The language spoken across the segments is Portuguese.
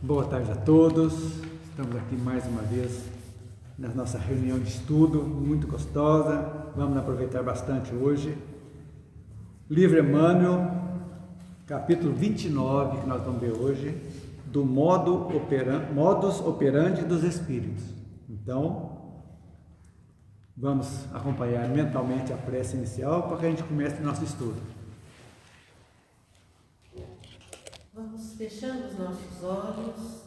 Boa tarde a todos. Estamos aqui mais uma vez na nossa reunião de estudo, muito gostosa. Vamos aproveitar bastante hoje. Livro Emmanuel, capítulo 29, que nós vamos ver hoje, do modus operandi dos espíritos. Então, vamos acompanhar mentalmente a prece inicial para que a gente comece o nosso estudo. Vamos fechando os nossos olhos,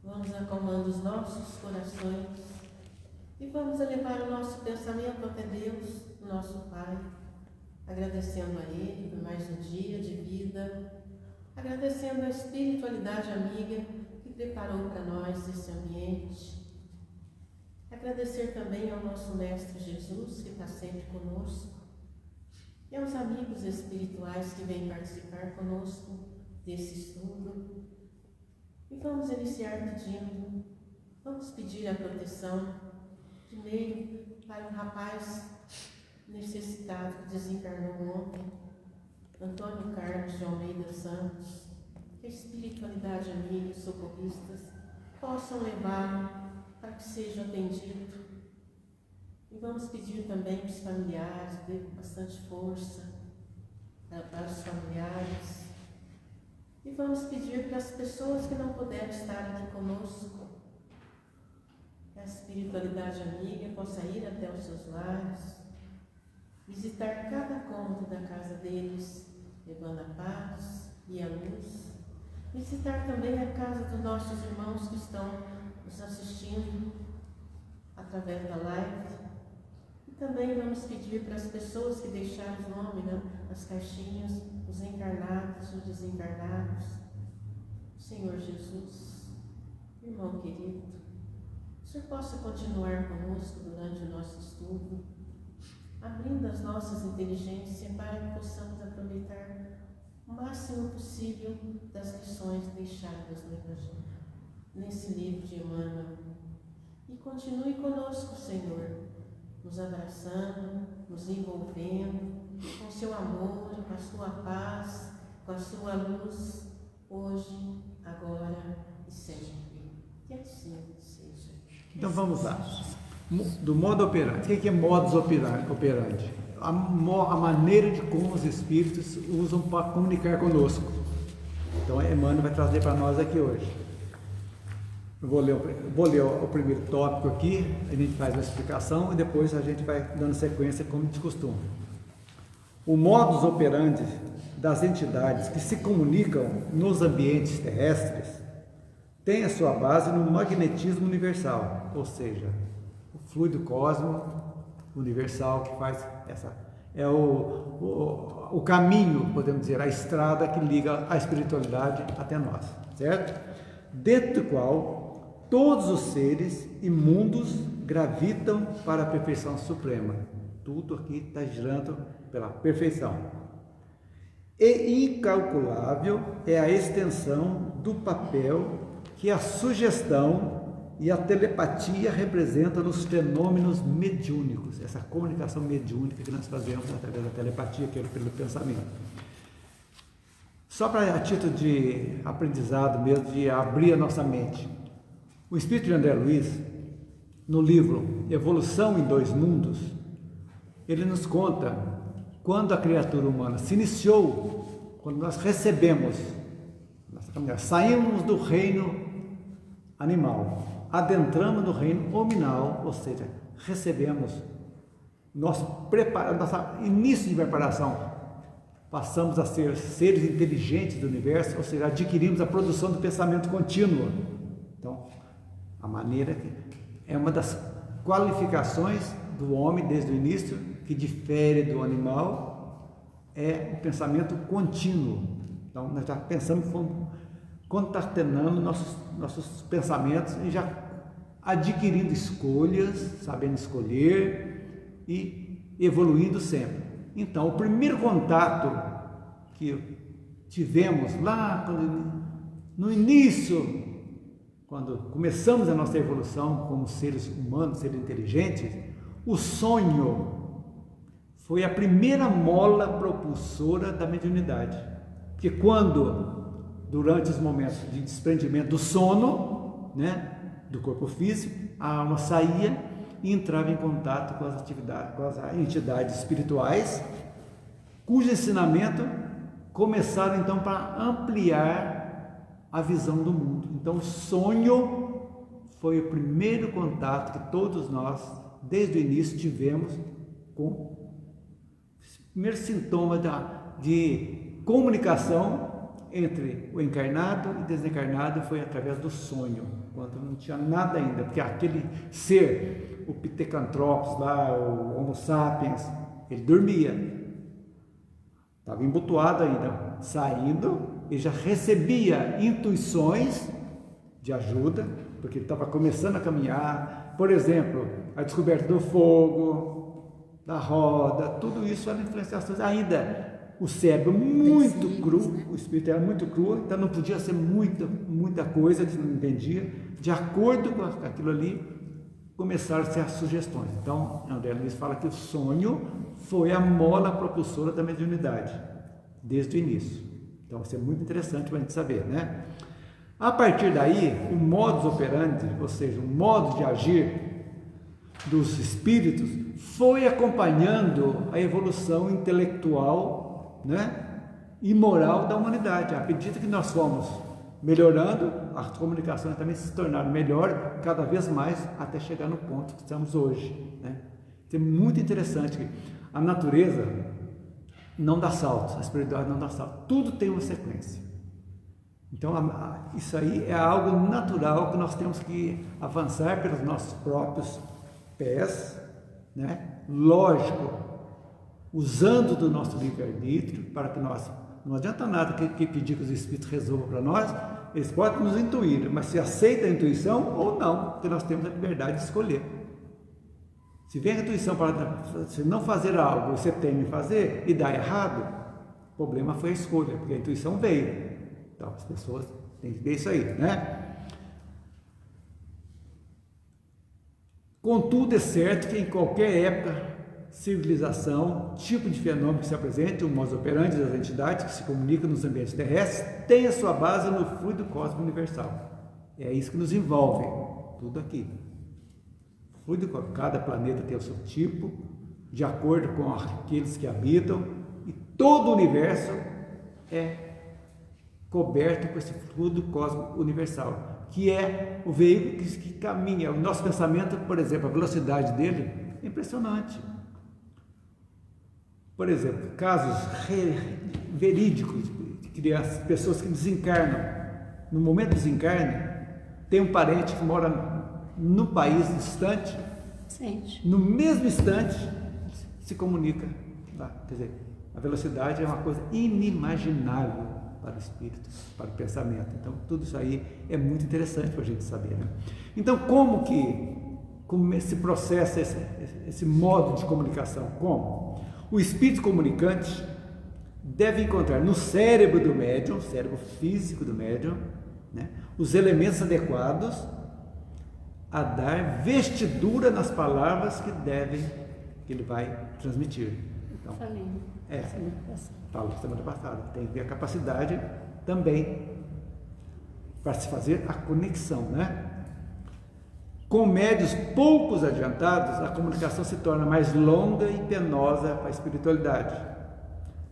vamos acalmando os nossos corações e vamos elevar o nosso pensamento até Deus, nosso Pai, agradecendo a Ele por mais um dia de vida, agradecendo a espiritualidade amiga que preparou para nós esse ambiente, agradecer também ao nosso Mestre Jesus, que está sempre conosco, e aos amigos espirituais que vêm participar conosco desse estudo. E vamos iniciar pedindo, vamos pedir a proteção, primeiro para um rapaz necessitado que desencarnou ontem, Antônio Carlos de Almeida Santos, que a espiritualidade amiga e os socorristas possam levá-lo para que seja atendido. E vamos pedir também para os familiares, dê bastante força para os familiares. E vamos pedir para as pessoas que não puderam estar aqui conosco, que a espiritualidade amiga possa ir até os seus lares, visitar cada cômodo da casa deles, levando a paz e a luz, visitar também a casa dos nossos irmãos que estão nos assistindo através da live. E também vamos pedir para as pessoas que deixaram o nome nas caixinhas, os encarnados, os desencarnados. Senhor Jesus, irmão querido, o Senhor possa continuar conosco durante o nosso estudo, abrindo as nossas inteligências para que possamos aproveitar o máximo possível das lições deixadas nesse livro de Emmanuel. E continue conosco, Senhor, nos abraçando, nos envolvendo com seu amor, com a sua paz, com a sua luz, hoje, agora e sempre. Que assim seja. Então vamos lá. Do modo operandi. O que é modus operandi? A maneira de como os espíritos usam para comunicar conosco. Então Emmanuel vai trazer para nós aqui hoje. Eu vou ler o primeiro tópico aqui, a gente faz uma explicação e depois a gente vai dando sequência como de costume. O modus operandi das entidades que se comunicam nos ambientes terrestres tem a sua base no magnetismo universal, ou seja, o fluido cósmico universal que faz é o caminho, podemos dizer, a estrada que liga a espiritualidade até nós, certo? Dentro do qual todos os seres e mundos gravitam para a perfeição suprema. Tudo aqui está girando pela perfeição. E incalculável é a extensão do papel que a sugestão e a telepatia representam nos fenômenos mediúnicos, essa comunicação mediúnica que nós fazemos através da telepatia, que é pelo pensamento. Só para a título de aprendizado mesmo, de abrir a nossa mente. O Espírito de André Luiz, no livro Evolução em Dois Mundos, ele nos conta quando a criatura humana se iniciou, quando nós recebemos, saímos do reino animal, adentramos no reino hominal, ou seja, recebemos nosso início de preparação, passamos a ser seres inteligentes do universo, ou seja, adquirimos a produção do pensamento contínuo. Então, a maneira que é uma das qualificações do homem desde o início, que difere do animal, é o pensamento contínuo. Então, nós já pensamos, concatenando nossos pensamentos e já adquirindo escolhas, sabendo escolher e evoluindo sempre. Então, o primeiro contato que tivemos lá no início, quando começamos a nossa evolução como seres humanos, seres inteligentes, o sonho foi a primeira mola propulsora da mediunidade. Porque quando durante os momentos de desprendimento do sono, né, do corpo físico, a alma saía e entrava em contato com as atividades, com as entidades espirituais, cujo ensinamento começaram então para ampliar a visão do mundo. Então o sonho foi o primeiro contato que todos nós, desde o início, tivemos com o primeiro sintoma de comunicação entre o encarnado e desencarnado foi através do sonho, quando não tinha nada ainda, porque aquele ser, o Pithecanthropus lá, o Homo sapiens, ele dormia, estava embutuado ainda, saindo, ele já recebia intuições de ajuda, porque ele estava começando a caminhar, por exemplo, a descoberta do fogo, da roda, tudo isso eram influenciações ainda. O cérebro muito cru, o espírito era muito cru, então não podia ser muita coisa que não entendia. De acordo com aquilo ali, começaram a ser as sugestões. Então, André Luiz fala que o sonho foi a mola propulsora da mediunidade, desde o início. Então, isso é muito interessante para a gente saber, né? A partir daí, o modus operandi, ou seja, o modo de agir dos espíritos, foi acompanhando a evolução intelectual, né, e moral da humanidade. À medida que nós fomos melhorando, as comunicações também se tornaram melhor cada vez mais até chegar no ponto que estamos hoje, né? Então, é muito interessante que a natureza não dá saltos, a espiritualidade não dá saltos, tudo tem uma sequência. Então isso aí é algo natural que nós temos que avançar pelos nossos próprios pés, né? Lógico, usando do nosso livre-arbítrio, para que nós, não adianta nada que pedir que os espíritos resolvam para nós, eles podem nos intuir, mas se aceita a intuição ou não, porque nós temos a liberdade de escolher. Se vem a intuição para se não fazer algo, você teme fazer e dá errado, o problema foi a escolha, porque a intuição veio. Então as pessoas têm que ver isso aí, né? Contudo, é certo que em qualquer época, civilização, tipo de fenômeno que se apresente, o modus operandi das entidades que se comunicam nos ambientes terrestres, tem a sua base no fluido cósmico universal. É isso que nos envolve, tudo aqui. Fluido, cada planeta tem o seu tipo, de acordo com aqueles que habitam, e todo o universo é coberto por esse fluido cósmico universal, que é o veículo que caminha. O nosso pensamento, por exemplo, a velocidade dele é impressionante. Por exemplo, casos verídicos de crianças, pessoas que desencarnam. No momento do desencarne, tem um parente que mora num país distante, no mesmo instante se comunica lá. Quer dizer, a velocidade é uma coisa inimaginável para o espírito, para o pensamento. Então, tudo isso aí é muito interessante para a gente saber, né? Então, como se processa esse modo de comunicação? Como? O espírito comunicante deve encontrar no cérebro do médium, cérebro físico do médium, né, os elementos adequados a dar vestidura nas palavras que ele vai transmitir. Então, falo semana passada, tem que ter a capacidade também para se fazer a conexão, né? Com médios poucos adiantados, a comunicação se torna mais longa e penosa para a espiritualidade,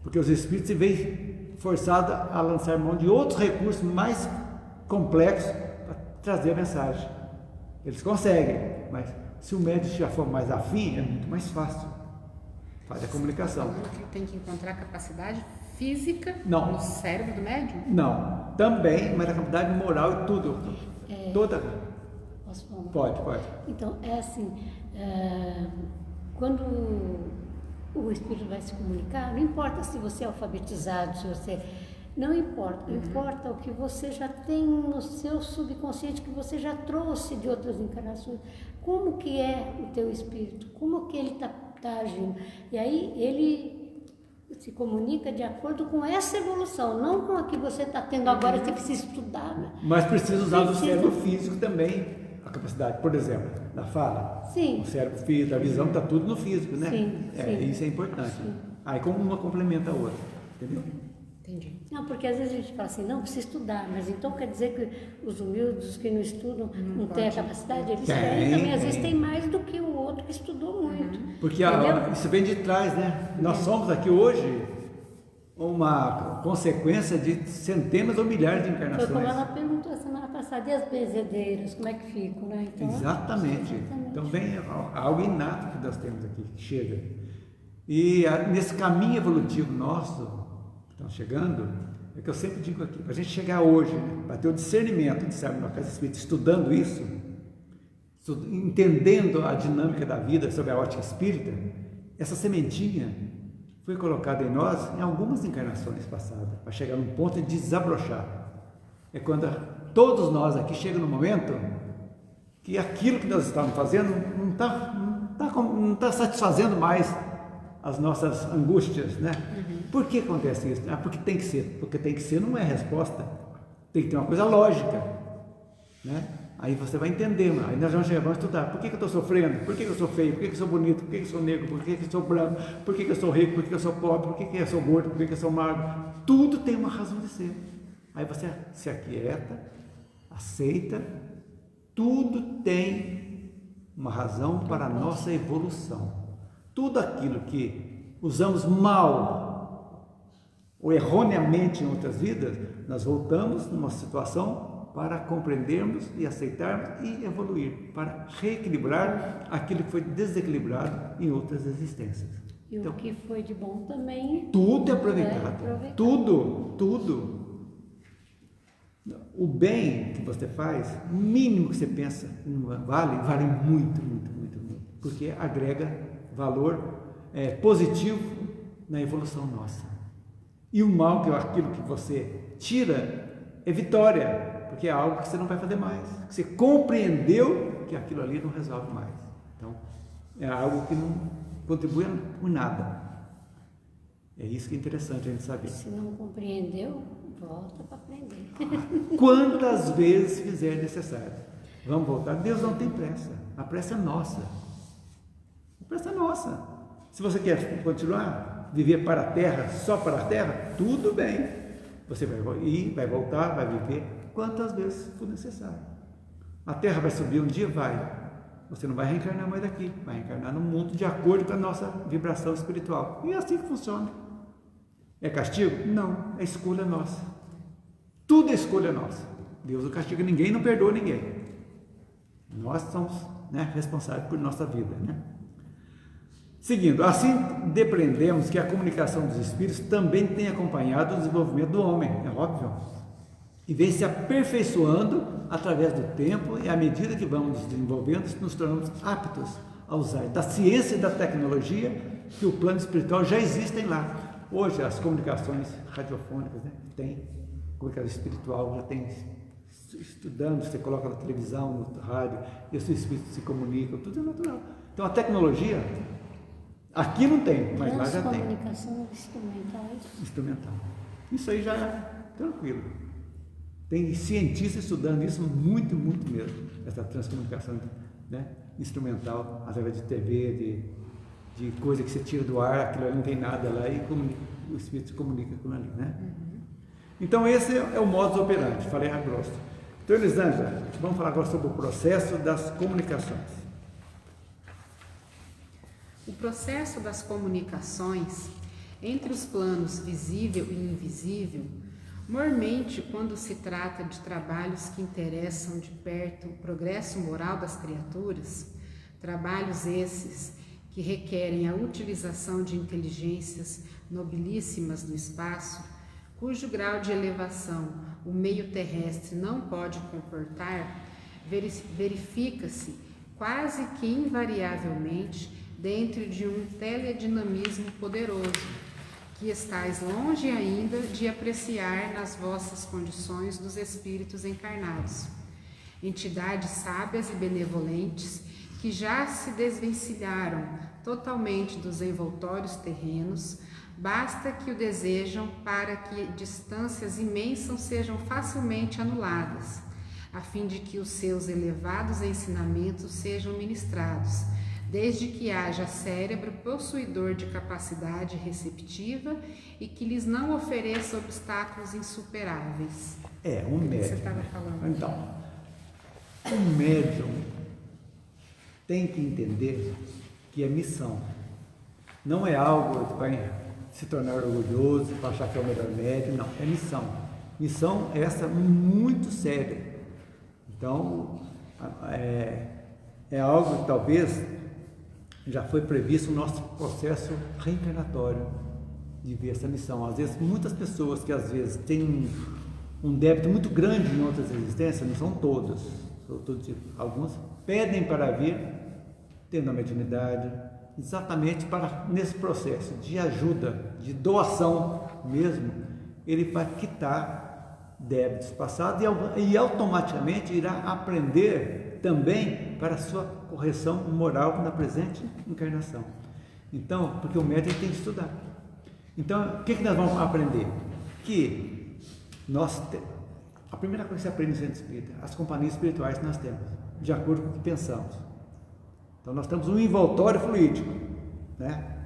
porque os espíritos se veem forçados a lançar mão de outros recursos mais complexos para trazer a mensagem. Eles conseguem, mas se o médium já for mais afim, é muito mais fácil fazer a comunicação. Tem que encontrar capacidade física no cérebro do médium? Não, também, mas a capacidade moral e tudo. Toda. Posso falar? Pode. Então, é assim, quando o espírito vai se comunicar, não importa se você é alfabetizado, se você... Não importa, importa o que você já tem no seu subconsciente, que você já trouxe de outras encarnações. Como que é o teu espírito? Como que ele está agindo? E aí ele se comunica de acordo com essa evolução, não com a que você está tendo agora, você precisa estudar. Né? Mas precisa usar do cérebro físico também, a capacidade, por exemplo, da fala. Sim. O cérebro físico, a visão, está tudo no físico, né? Sim. Isso é importante. Aí como uma complementa a outra, entendeu? Entendi. Não, porque às vezes a gente fala assim, não, precisa estudar, mas então quer dizer que os humildes, os que não estudam, não têm a capacidade? Eles têm também, às vezes tem mais do que o outro que estudou muito. Porque isso vem de trás, né? Nós somos aqui hoje uma consequência de centenas ou milhares de encarnações. Foi como ela perguntou a semana passada, e as benzedeiras, como é que ficam, né? Então, Exatamente. Então vem algo inato que nós temos aqui, que chega. E nesse caminho evolutivo nosso, que estamos chegando, é que eu sempre digo aqui, para a gente chegar hoje, né, para ter o discernimento de sermos na casa espírita, estudando isso, entendendo a dinâmica da vida sob a ótica espírita, essa sementinha foi colocada em nós em algumas encarnações passadas, para chegar num ponto de desabrochar. É quando todos nós aqui chegamos no momento que aquilo que nós estamos fazendo não está satisfazendo mais as nossas angústias, né? Por que acontece isso? Porque tem que ser. Porque tem que ser não é resposta. Tem que ter uma coisa lógica, né? Aí você vai entender, aí nós vamos estudar. Por que eu estou sofrendo? Por que eu sou feio? Por que eu sou bonito? Por que eu sou negro? Por que eu sou branco? Por que eu sou rico? Por que eu sou pobre? Por que eu sou gordo? Por que eu sou magro? Tudo tem uma razão de ser. Aí você se aquieta, aceita. Tudo tem uma razão para a nossa evolução. Tudo aquilo que usamos mal ou erroneamente em outras vidas, nós voltamos numa situação para compreendermos e aceitarmos e evoluir, para reequilibrar aquilo que foi desequilibrado em outras existências. E então, o que foi de bom também... Tudo é aproveitado. Tudo. O bem que você faz, o mínimo que você pensa vale muito, porque agrega valor positivo na evolução nossa. E o mal, que é aquilo que você tira, é vitória, porque é algo que você não vai fazer mais, que você compreendeu que aquilo ali não resolve mais. Então, é algo que não contribui por nada. É isso que é interessante a gente saber. Se não compreendeu, volta para aprender. Quantas vezes fizer necessário. Vamos voltar. Deus não tem pressa. A pressa é nossa. A pressa é nossa. Se você quer continuar, viver para a terra, só para a terra, tudo bem. Você vai ir, vai voltar, vai viver quantas vezes for necessário. A terra vai subir um dia? Vai. Você não vai reencarnar mais daqui. Vai reencarnar no mundo de acordo com a nossa vibração espiritual. E é assim que funciona. É castigo? Não. É escolha nossa. Tudo é escolha nossa. Deus não castiga ninguém, não perdoa ninguém. Nós somos, responsáveis por nossa vida, Seguindo, assim depreendemos que a comunicação dos espíritos também tem acompanhado o desenvolvimento do homem, é óbvio, e vem se aperfeiçoando através do tempo, e à medida que vamos nos desenvolvendo, nos tornamos aptos a usar da ciência e da tecnologia que o plano espiritual já existem lá. Hoje as comunicações radiofônicas, tem comunicação espiritual, já tem estudando, você coloca na televisão, no rádio, e os espíritos se comunicam, tudo é natural. Então a tecnologia aqui não tem, mas lá já tem. Comunicação instrumental. Isso aí já é tranquilo. Tem cientistas estudando isso muito mesmo, essa transcomunicação instrumental, através de TV, de coisa que você tira do ar, aquilo ali não tem nada lá, e o espírito se comunica com ali, Então esse é o modus operandi, falei a grosso. Então, Elisângela, vamos falar agora sobre o processo das comunicações. O processo das comunicações entre os planos visível e invisível, normalmente quando se trata de trabalhos que interessam de perto o progresso moral das criaturas, trabalhos esses que requerem a utilização de inteligências nobilíssimas do espaço, cujo grau de elevação o meio terrestre não pode comportar, verifica-se quase que invariavelmente dentro de um teledinamismo poderoso, que estais longe ainda de apreciar nas vossas condições dos espíritos encarnados. Entidades sábias e benevolentes que já se desvencilharam totalmente dos envoltórios terrenos, basta que o desejam para que distâncias imensas sejam facilmente anuladas, a fim de que os seus elevados ensinamentos sejam ministrados, desde que haja cérebro possuidor de capacidade receptiva e que lhes não ofereça obstáculos insuperáveis. Um médium. Você estava falando. Então, o médium tem que entender que é missão. Não é algo que vai se tornar orgulhoso, para achar que é o melhor médium, não, é missão. Missão essa muito séria. Então, é algo que talvez já foi previsto no nosso processo reencarnatório de ver essa missão. Às vezes, muitas pessoas que às vezes têm um débito muito grande em outras existências, não são todos, alguns pedem para vir tendo a mediunidade, exatamente para, nesse processo de ajuda, de doação mesmo, ele vai quitar débitos passados e automaticamente irá aprender também para a sua correção moral na presente encarnação. Então, porque o médium tem que estudar. Então, o que nós vamos aprender? Que a primeira coisa que se aprende no centro espírita, as companhias espirituais que nós temos, de acordo com o que pensamos. Então, nós temos um envoltório fluídico,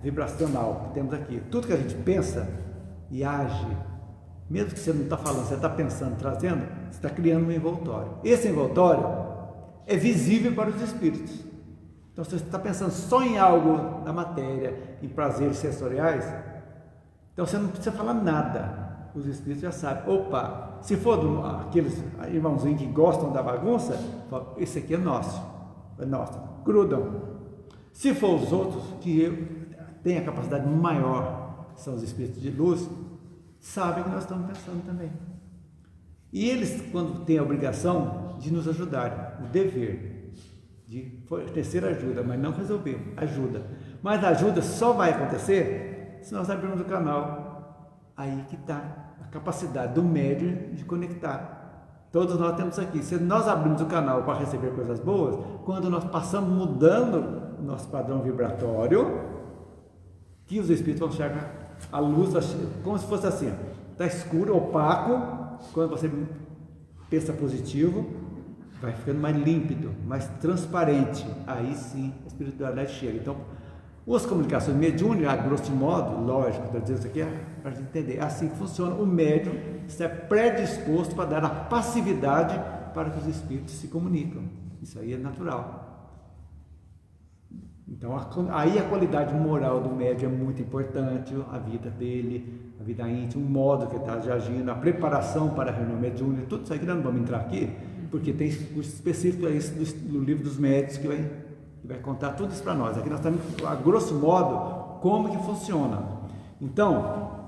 vibracional, que temos aqui. Tudo que a gente pensa e age, mesmo que você não está falando, você está pensando, trazendo, você está criando um envoltório. Esse envoltório é visível para os espíritos. Então, se você está pensando só em algo da matéria, em prazeres sensoriais, então você não precisa falar nada. Os espíritos já sabem. Opa, se for aqueles irmãozinhos que gostam da bagunça, fala, esse aqui é nosso, grudam. Se for os outros que têm a capacidade maior, que são os espíritos de luz, sabem que nós estamos pensando também. E eles, quando têm a obrigação de nos ajudar, o dever de fornecer ajuda, mas não resolver, ajuda. Mas a ajuda só vai acontecer se nós abrirmos o canal. Aí que está a capacidade do médium de conectar. Todos nós temos aqui. Se nós abrimos o canal para receber coisas boas, quando nós passamos mudando o nosso padrão vibratório, que os espíritos vão enxergar a luz, como se fosse assim, está escuro, opaco. Quando você pensa positivo, vai ficando mais límpido, mais transparente. Aí sim a espiritualidade chega. Então, as comunicações mediúnicas, a grosso modo, lógico, estou dizendo isso aqui para a gente entender, é assim que funciona. O médium está predisposto para dar a passividade para que os espíritos se comunicam. Isso aí é natural. Então, aí a qualidade moral do médium é muito importante, a vida dele, a vida íntima, o modo que ele está agindo, a preparação para a reunião mediúnica, tudo isso aí que nós não vamos entrar aqui, porque tem curso específico do livro dos médiuns que vai contar tudo isso para nós. Aqui nós estamos, a grosso modo, como que funciona. Então,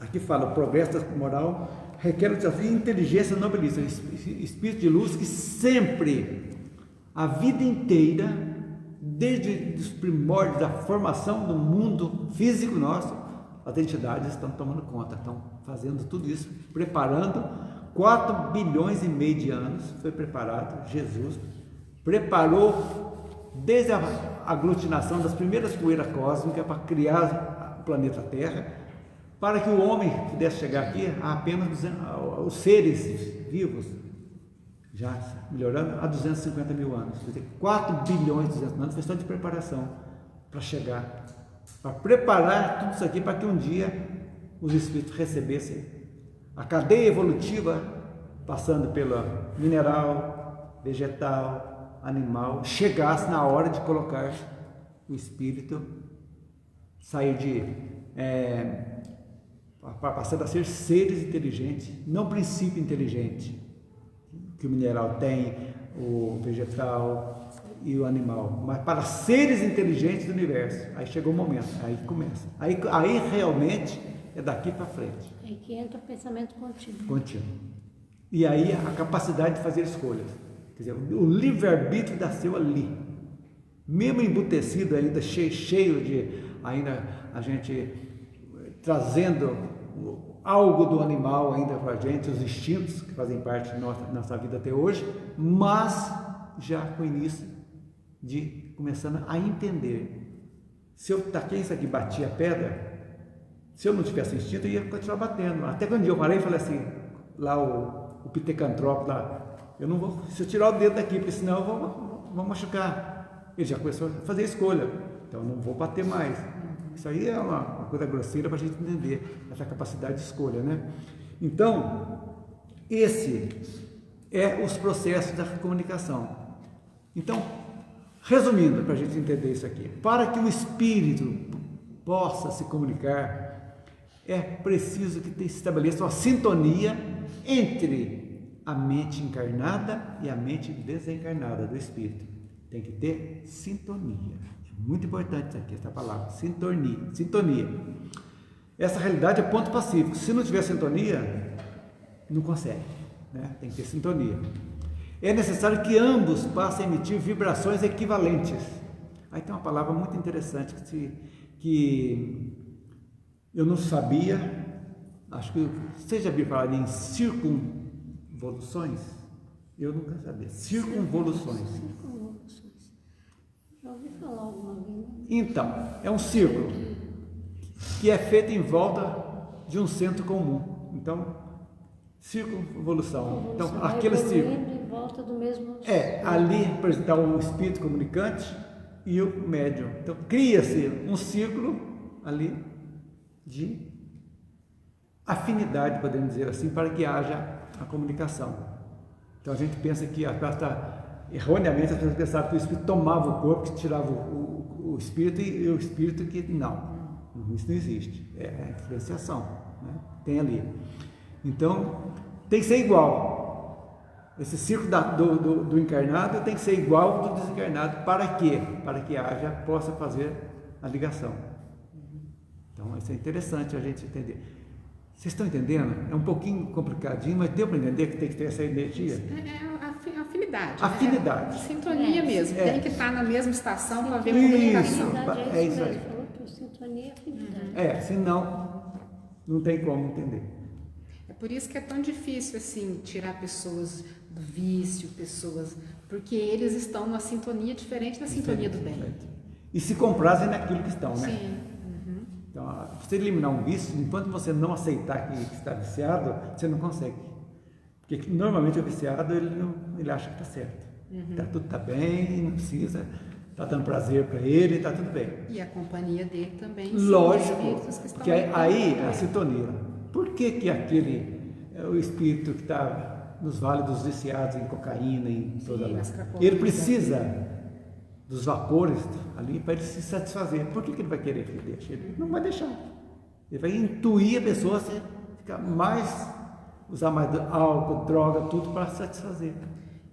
aqui fala, o progresso da moral requer o desafio de inteligência nobilíssima, espírito de luz que sempre, a vida inteira, desde os primórdios da formação do mundo físico nosso, as entidades estão tomando conta, estão fazendo tudo isso, preparando. 4 bilhões e meio de anos foi preparado, Jesus preparou desde a aglutinação das primeiras poeiras cósmicas para criar o planeta Terra, para que o homem pudesse chegar aqui a apenas os seres vivos, já melhorando, a 250 mil anos. Quer dizer, 4 bilhões e 200 anos foi só de preparação para chegar, para preparar tudo isso aqui para que um dia os espíritos recebessem a cadeia evolutiva, passando pela mineral, vegetal, animal, chegasse na hora de colocar o espírito, sair passar a ser seres inteligentes, não princípio inteligente, que o mineral tem, o vegetal e o animal, mas para seres inteligentes do universo. Aí chegou o momento, aí começa. Aí realmente é daqui para frente. Aí que entra o pensamento contínuo. E aí a capacidade de fazer escolhas. Quer dizer, o livre-arbítrio nasceu ali. Mesmo embutecido ainda, cheio de ainda a gente trazendo algo do animal ainda para a gente, os instintos que fazem parte da nossa vida até hoje, mas já com o início de começando a entender. Se eu taquei isso aqui, bati a pedra, se eu não tivesse instinto, eu ia continuar batendo. Até quando eu parei e falei assim, lá o pitecantrópico lá, eu não vou, se eu tirar o dedo daqui, porque senão eu vou machucar. ele já começou a fazer escolha. Então, não vou bater mais. Isso aí é uma coisa grosseira para a gente entender essa capacidade de escolha, né? Então, esse é os processos da comunicação. Então, resumindo, para a gente entender isso aqui, para que o espírito possa se comunicar, é preciso que se estabeleça uma sintonia entre a mente encarnada e a mente desencarnada do espírito. Tem que ter sintonia. É muito importante isso aqui, essa palavra, sintonia. Essa realidade é ponto pacífico. Se não tiver sintonia, não consegue, né? Tem que ter sintonia. É necessário que ambos passem a emitir vibrações equivalentes. Aí tem uma palavra muito interessante que eu não sabia, acho que você já viu falar em circunvoluções? Eu nunca sabia. Circunvoluções. Já ouvi falar alguma vez. Então, é um círculo que é feito em volta de um centro comum. Então, circunvolução. Então, aquele círculo. Em volta do mesmo. Ali está o espírito comunicante e o médium. Então, cria-se um círculo ali de afinidade, podemos dizer assim, para que haja a comunicação. Então, a gente pensa que erroneamente as pessoas pensavam que o espírito tomava o corpo, que tirava o espírito, e o espírito que não. Isso não existe. É a diferenciação, né? Tem ali. Então, tem que ser igual. Esse círculo do encarnado tem que ser igual ao do desencarnado. Para quê? Para que possa fazer a ligação. Então, isso é interessante a gente entender. Vocês estão entendendo? É um pouquinho complicadinho, mas deu para entender que tem que ter essa energia? É afinidade. Afinidade. Sintonia mesmo. É. Tem que estar na mesma estação para haver Isso. comunicação. É isso aí. Falou que sintonia é afinidade. Senão não tem como entender. É por isso que é tão difícil assim tirar pessoas do vício, porque eles estão numa sintonia diferente da sintonia do bem. E se comprazem naquilo que estão, né? Sim. Então, você eliminar um vício, enquanto você não aceitar que está viciado, você não consegue. Porque normalmente o viciado, ele acha que está certo. Tudo está bem, não precisa, está dando prazer para ele, está tudo bem. E a companhia dele também. Lógico, São espíritos que estão porque aí é a sintonia. Por que o espírito que está nos vales dos viciados em cocaína, em toda lá, ele precisa dos vapores ali para ele se satisfazer. Por que ele vai querer que ele deixe? Ele não vai deixar. Ele vai intuir a pessoa a usar mais álcool, droga, tudo para satisfazer.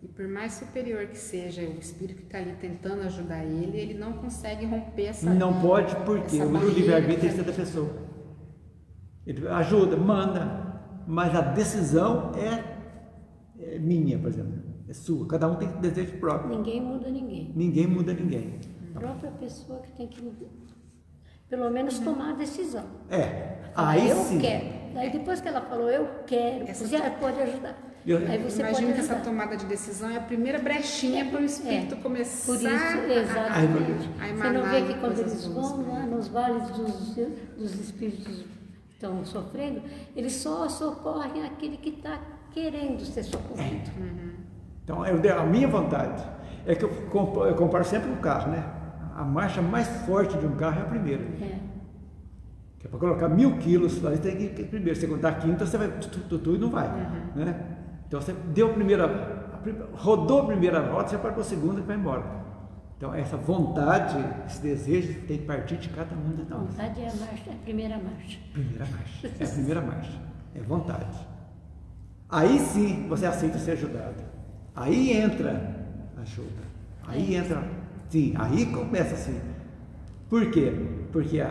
E por mais superior que seja o espírito que está ali tentando ajudar ele não consegue romper essa. Não pode, porque essa o livre-arbítrio tem que ser barreira. da pessoa. Ele ajuda, manda, mas a decisão é minha, por exemplo. É sua. Cada um tem desejo próprio. Ninguém muda ninguém. Ninguém muda ninguém. A própria pessoa que tem que, pelo menos, tomar a decisão. Aí eu sim. quero. Daí depois que ela falou, eu quero, você pode ajudar. Aí você Imagino pode que essa ajudar. tomada de decisão é a primeira brechinha para o espírito começar Por isso, exatamente. a Você emanar não vê que quando coisas eles boas. vão lá nos vales dos espíritos que estão sofrendo, eles só socorrem aquele que está querendo ser socorrido. Então, a minha vontade é que eu comparo sempre com o carro, né? A marcha mais forte de um carro é a primeira. Que é para colocar 1000 quilos, aí tem que primeiro, você contar a quinta, você vai tudo e não vai, né? Então, você deu rodou a primeira volta, você vai para a segunda e vai embora. Então, essa vontade, esse desejo tem que partir de cada um de A nós. vontade é a primeira marcha. Primeira marcha, é a primeira marcha, é vontade. Aí sim, você aceita ser ajudado. Aí entra ajuda. Aí entra, sim, aí começa assim. Por quê? Porque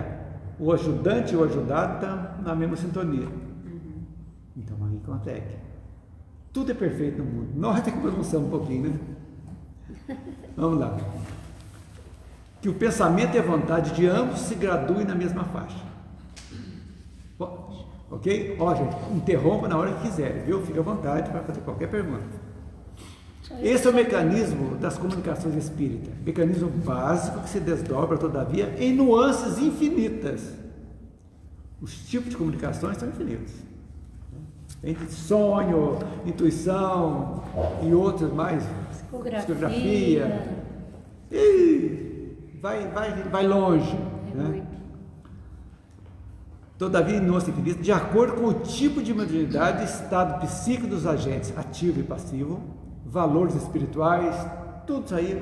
o ajudante e o ajudado estão na mesma sintonia. Então aí consegue. Tudo é perfeito no mundo. Nós temos que bagunçar um pouquinho, né? Vamos lá. Que o pensamento e a vontade de ambos se graduem na mesma faixa. Ok? Ó, gente, interrompa na hora que quiser, viu? Fique à vontade para fazer qualquer pergunta. Esse é o mecanismo das comunicações espíritas, mecanismo básico que se desdobra, todavia, em nuances infinitas. Os tipos de comunicações são infinitos. Entre sonho, intuição e outros mais, psicografia, vai longe. É Né? muito. Todavia, em nosso infinito, de acordo com o tipo de mediunidade, estado psíquico dos agentes, ativo e passivo, valores espirituais, tudo isso aí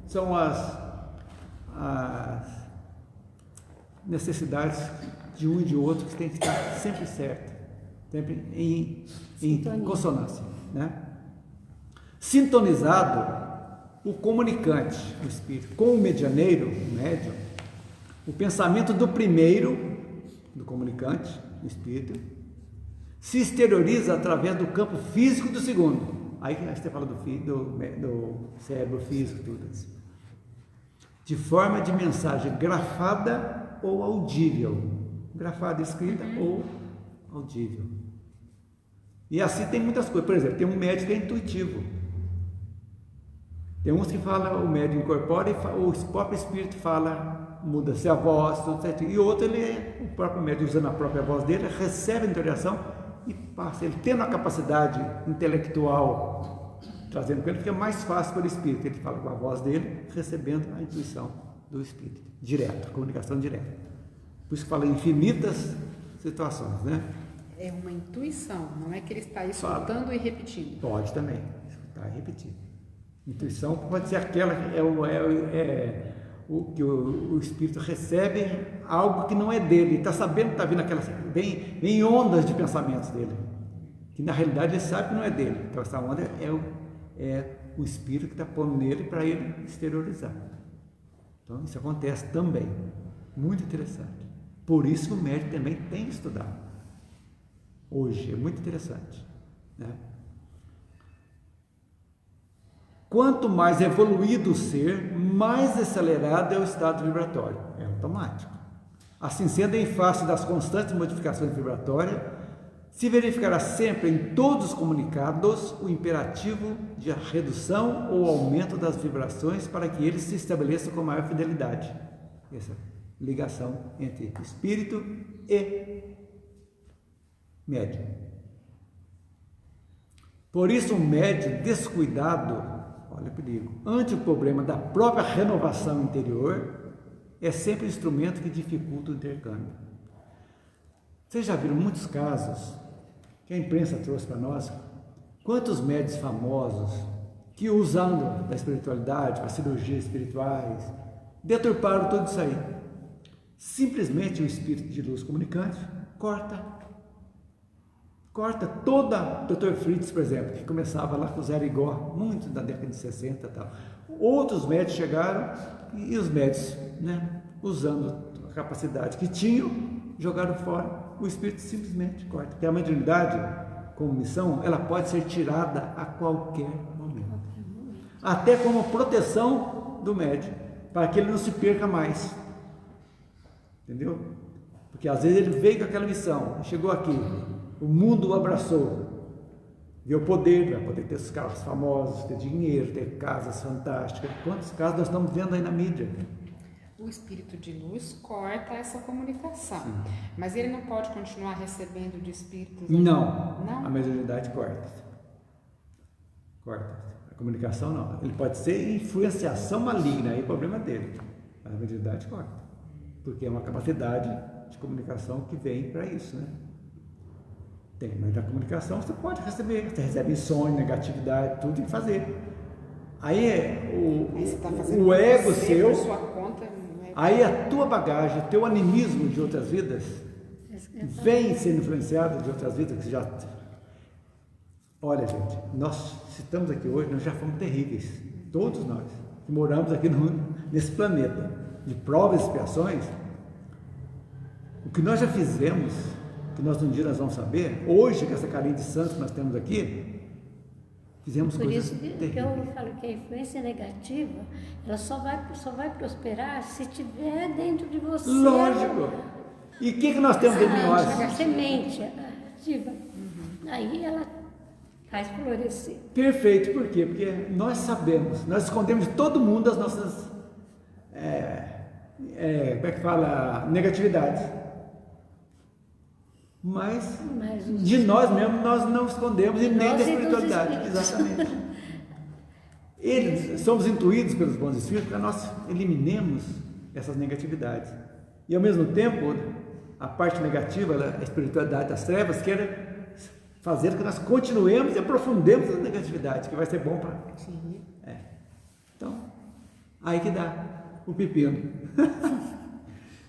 são as necessidades de um e de outro que tem que estar sempre certo, sempre em consonância. Né? Sintonizado o comunicante, o espírito, com o medianeiro, o médium, o pensamento do primeiro, do comunicante, o espírito, se exterioriza através do campo físico do segundo. Aí você fala do cérebro físico, tudo isso. De forma de mensagem grafada ou audível. Grafada, escrita ou audível. E assim tem muitas coisas. Por exemplo, tem um médium que é intuitivo. Tem uns que fala, o médium incorpora e o próprio espírito fala, muda-se a voz, tudo certinho. E outro, o próprio médium, usando a própria voz dele, recebe a interiorização e passa. Ele tendo a capacidade intelectual, trazendo com ele, fica mais fácil para o espírito. Ele fala com a voz dele, recebendo a intuição do espírito. Direto, comunicação direta. Por isso que fala infinitas situações, né? É uma intuição, não é que ele está escutando e repetindo. Pode também, escutar e repetir. Intuição pode ser aquela que o espírito recebe algo que não é dele, está sabendo que está vindo aquela, vem ondas de pensamentos dele, que na realidade ele sabe que não é dele. Então essa onda é o espírito que está pondo nele para ele exteriorizar. Então isso acontece também, muito interessante. Por isso que o médium também tem que estudar. Hoje é muito interessante, né? Quanto mais evoluído o ser, mais acelerado é o estado vibratório, é automático. Assim sendo, em face das constantes modificações vibratórias, se verificará sempre em todos os comunicados o imperativo de redução ou aumento das vibrações para que eles se estabeleçam com maior fidelidade. Essa ligação entre espírito e médium. Por isso, um médium descuidado, olha o perigo, ante o problema da própria renovação interior, é sempre um instrumento que dificulta o intercâmbio. Vocês já viram muitos casos que a imprensa trouxe para nós? Quantos médiuns famosos que, usando da espiritualidade para cirurgias espirituais, deturparam tudo isso aí. Simplesmente o espírito de luz comunicante corta toda. Dr. Fritz, por exemplo, que começava lá com o Zero Igor, muito da década de 60 e tal. Outros médicos chegaram e os médicos, né, usando a capacidade que tinham, jogaram fora. O espírito simplesmente corta. Porque a mediunidade, como missão, ela pode ser tirada a qualquer momento. Até como proteção do médium, para que ele não se perca mais. Entendeu? Porque às vezes ele veio com aquela missão, chegou aqui, o mundo o abraçou, viu o poder, vai poder ter os carros famosos, ter dinheiro, ter casas fantásticas. Quantos casos nós estamos vendo aí na mídia? O espírito de luz corta essa comunicação, mas ele não pode continuar recebendo de espíritos? Não, não? A mediunidade corta. A comunicação não. Ele pode ser influenciação maligna, aí o problema é dele. A mediunidade corta, porque é uma capacidade de comunicação que vem para isso, né? Tem, mas na comunicação você pode receber, você recebe insônia, negatividade, tudo tem que fazer. Aí o ego seu, sua conta, aí a tua bagagem, o teu animismo de outras vidas vem sendo influenciado de outras vidas que já. Olha, gente, nós se estamos aqui hoje, nós já fomos terríveis, todos nós que moramos aqui nesse planeta de provas e expiações. O que nós já fizemos, que nós um dia nós vamos saber, hoje com essa carinha de santos que nós temos aqui, fizemos coisas terríveis. Por isso que eu falo que a influência negativa, ela só vai prosperar se estiver dentro de você. Lógico! E o que nós temos dentro de nós? A semente ativa. Aí ela faz florescer. Perfeito, por quê? Porque nós sabemos, nós escondemos de todo mundo as nossas, como é que fala, negatividades. Mas de nós mesmos nós não escondemos e nem da espiritualidade. Exatamente. Somos intuídos pelos bons espíritos para nós eliminemos essas negatividades. E ao mesmo tempo, a parte negativa, a espiritualidade das trevas, quer fazer com que nós continuemos e aprofundemos as negatividades, que vai ser bom para... Então, aí que dá o pepino.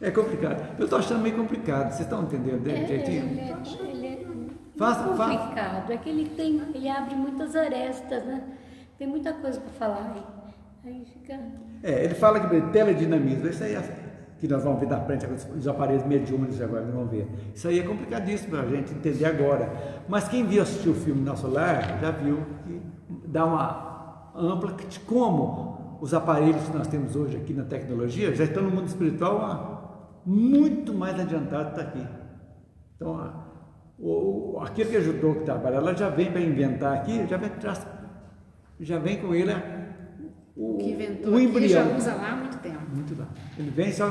É complicado. Eu estou achando meio complicado. Vocês estão entendendo direitinho? Ele é Faça. complicado. É que ele abre muitas arestas, né? Tem muita coisa para falar aí fica... Ele fala que teledinamismo, isso aí que nós vamos ver da frente, os aparelhos mediúnicos agora, nós vamos ver. Isso aí é complicadíssimo para a gente entender agora. Mas quem viu assistir o filme Nosso Lar, já viu que dá uma ampla de como os aparelhos que nós temos hoje aqui na tecnologia já estão no mundo espiritual muito mais adiantado que está aqui. Então, aquele que ajudou que trabalha, ela já vem para inventar aqui, já vem com ele O que inventou o aqui embrião. já usa lá há muito tempo. Muito lá. Ele vem só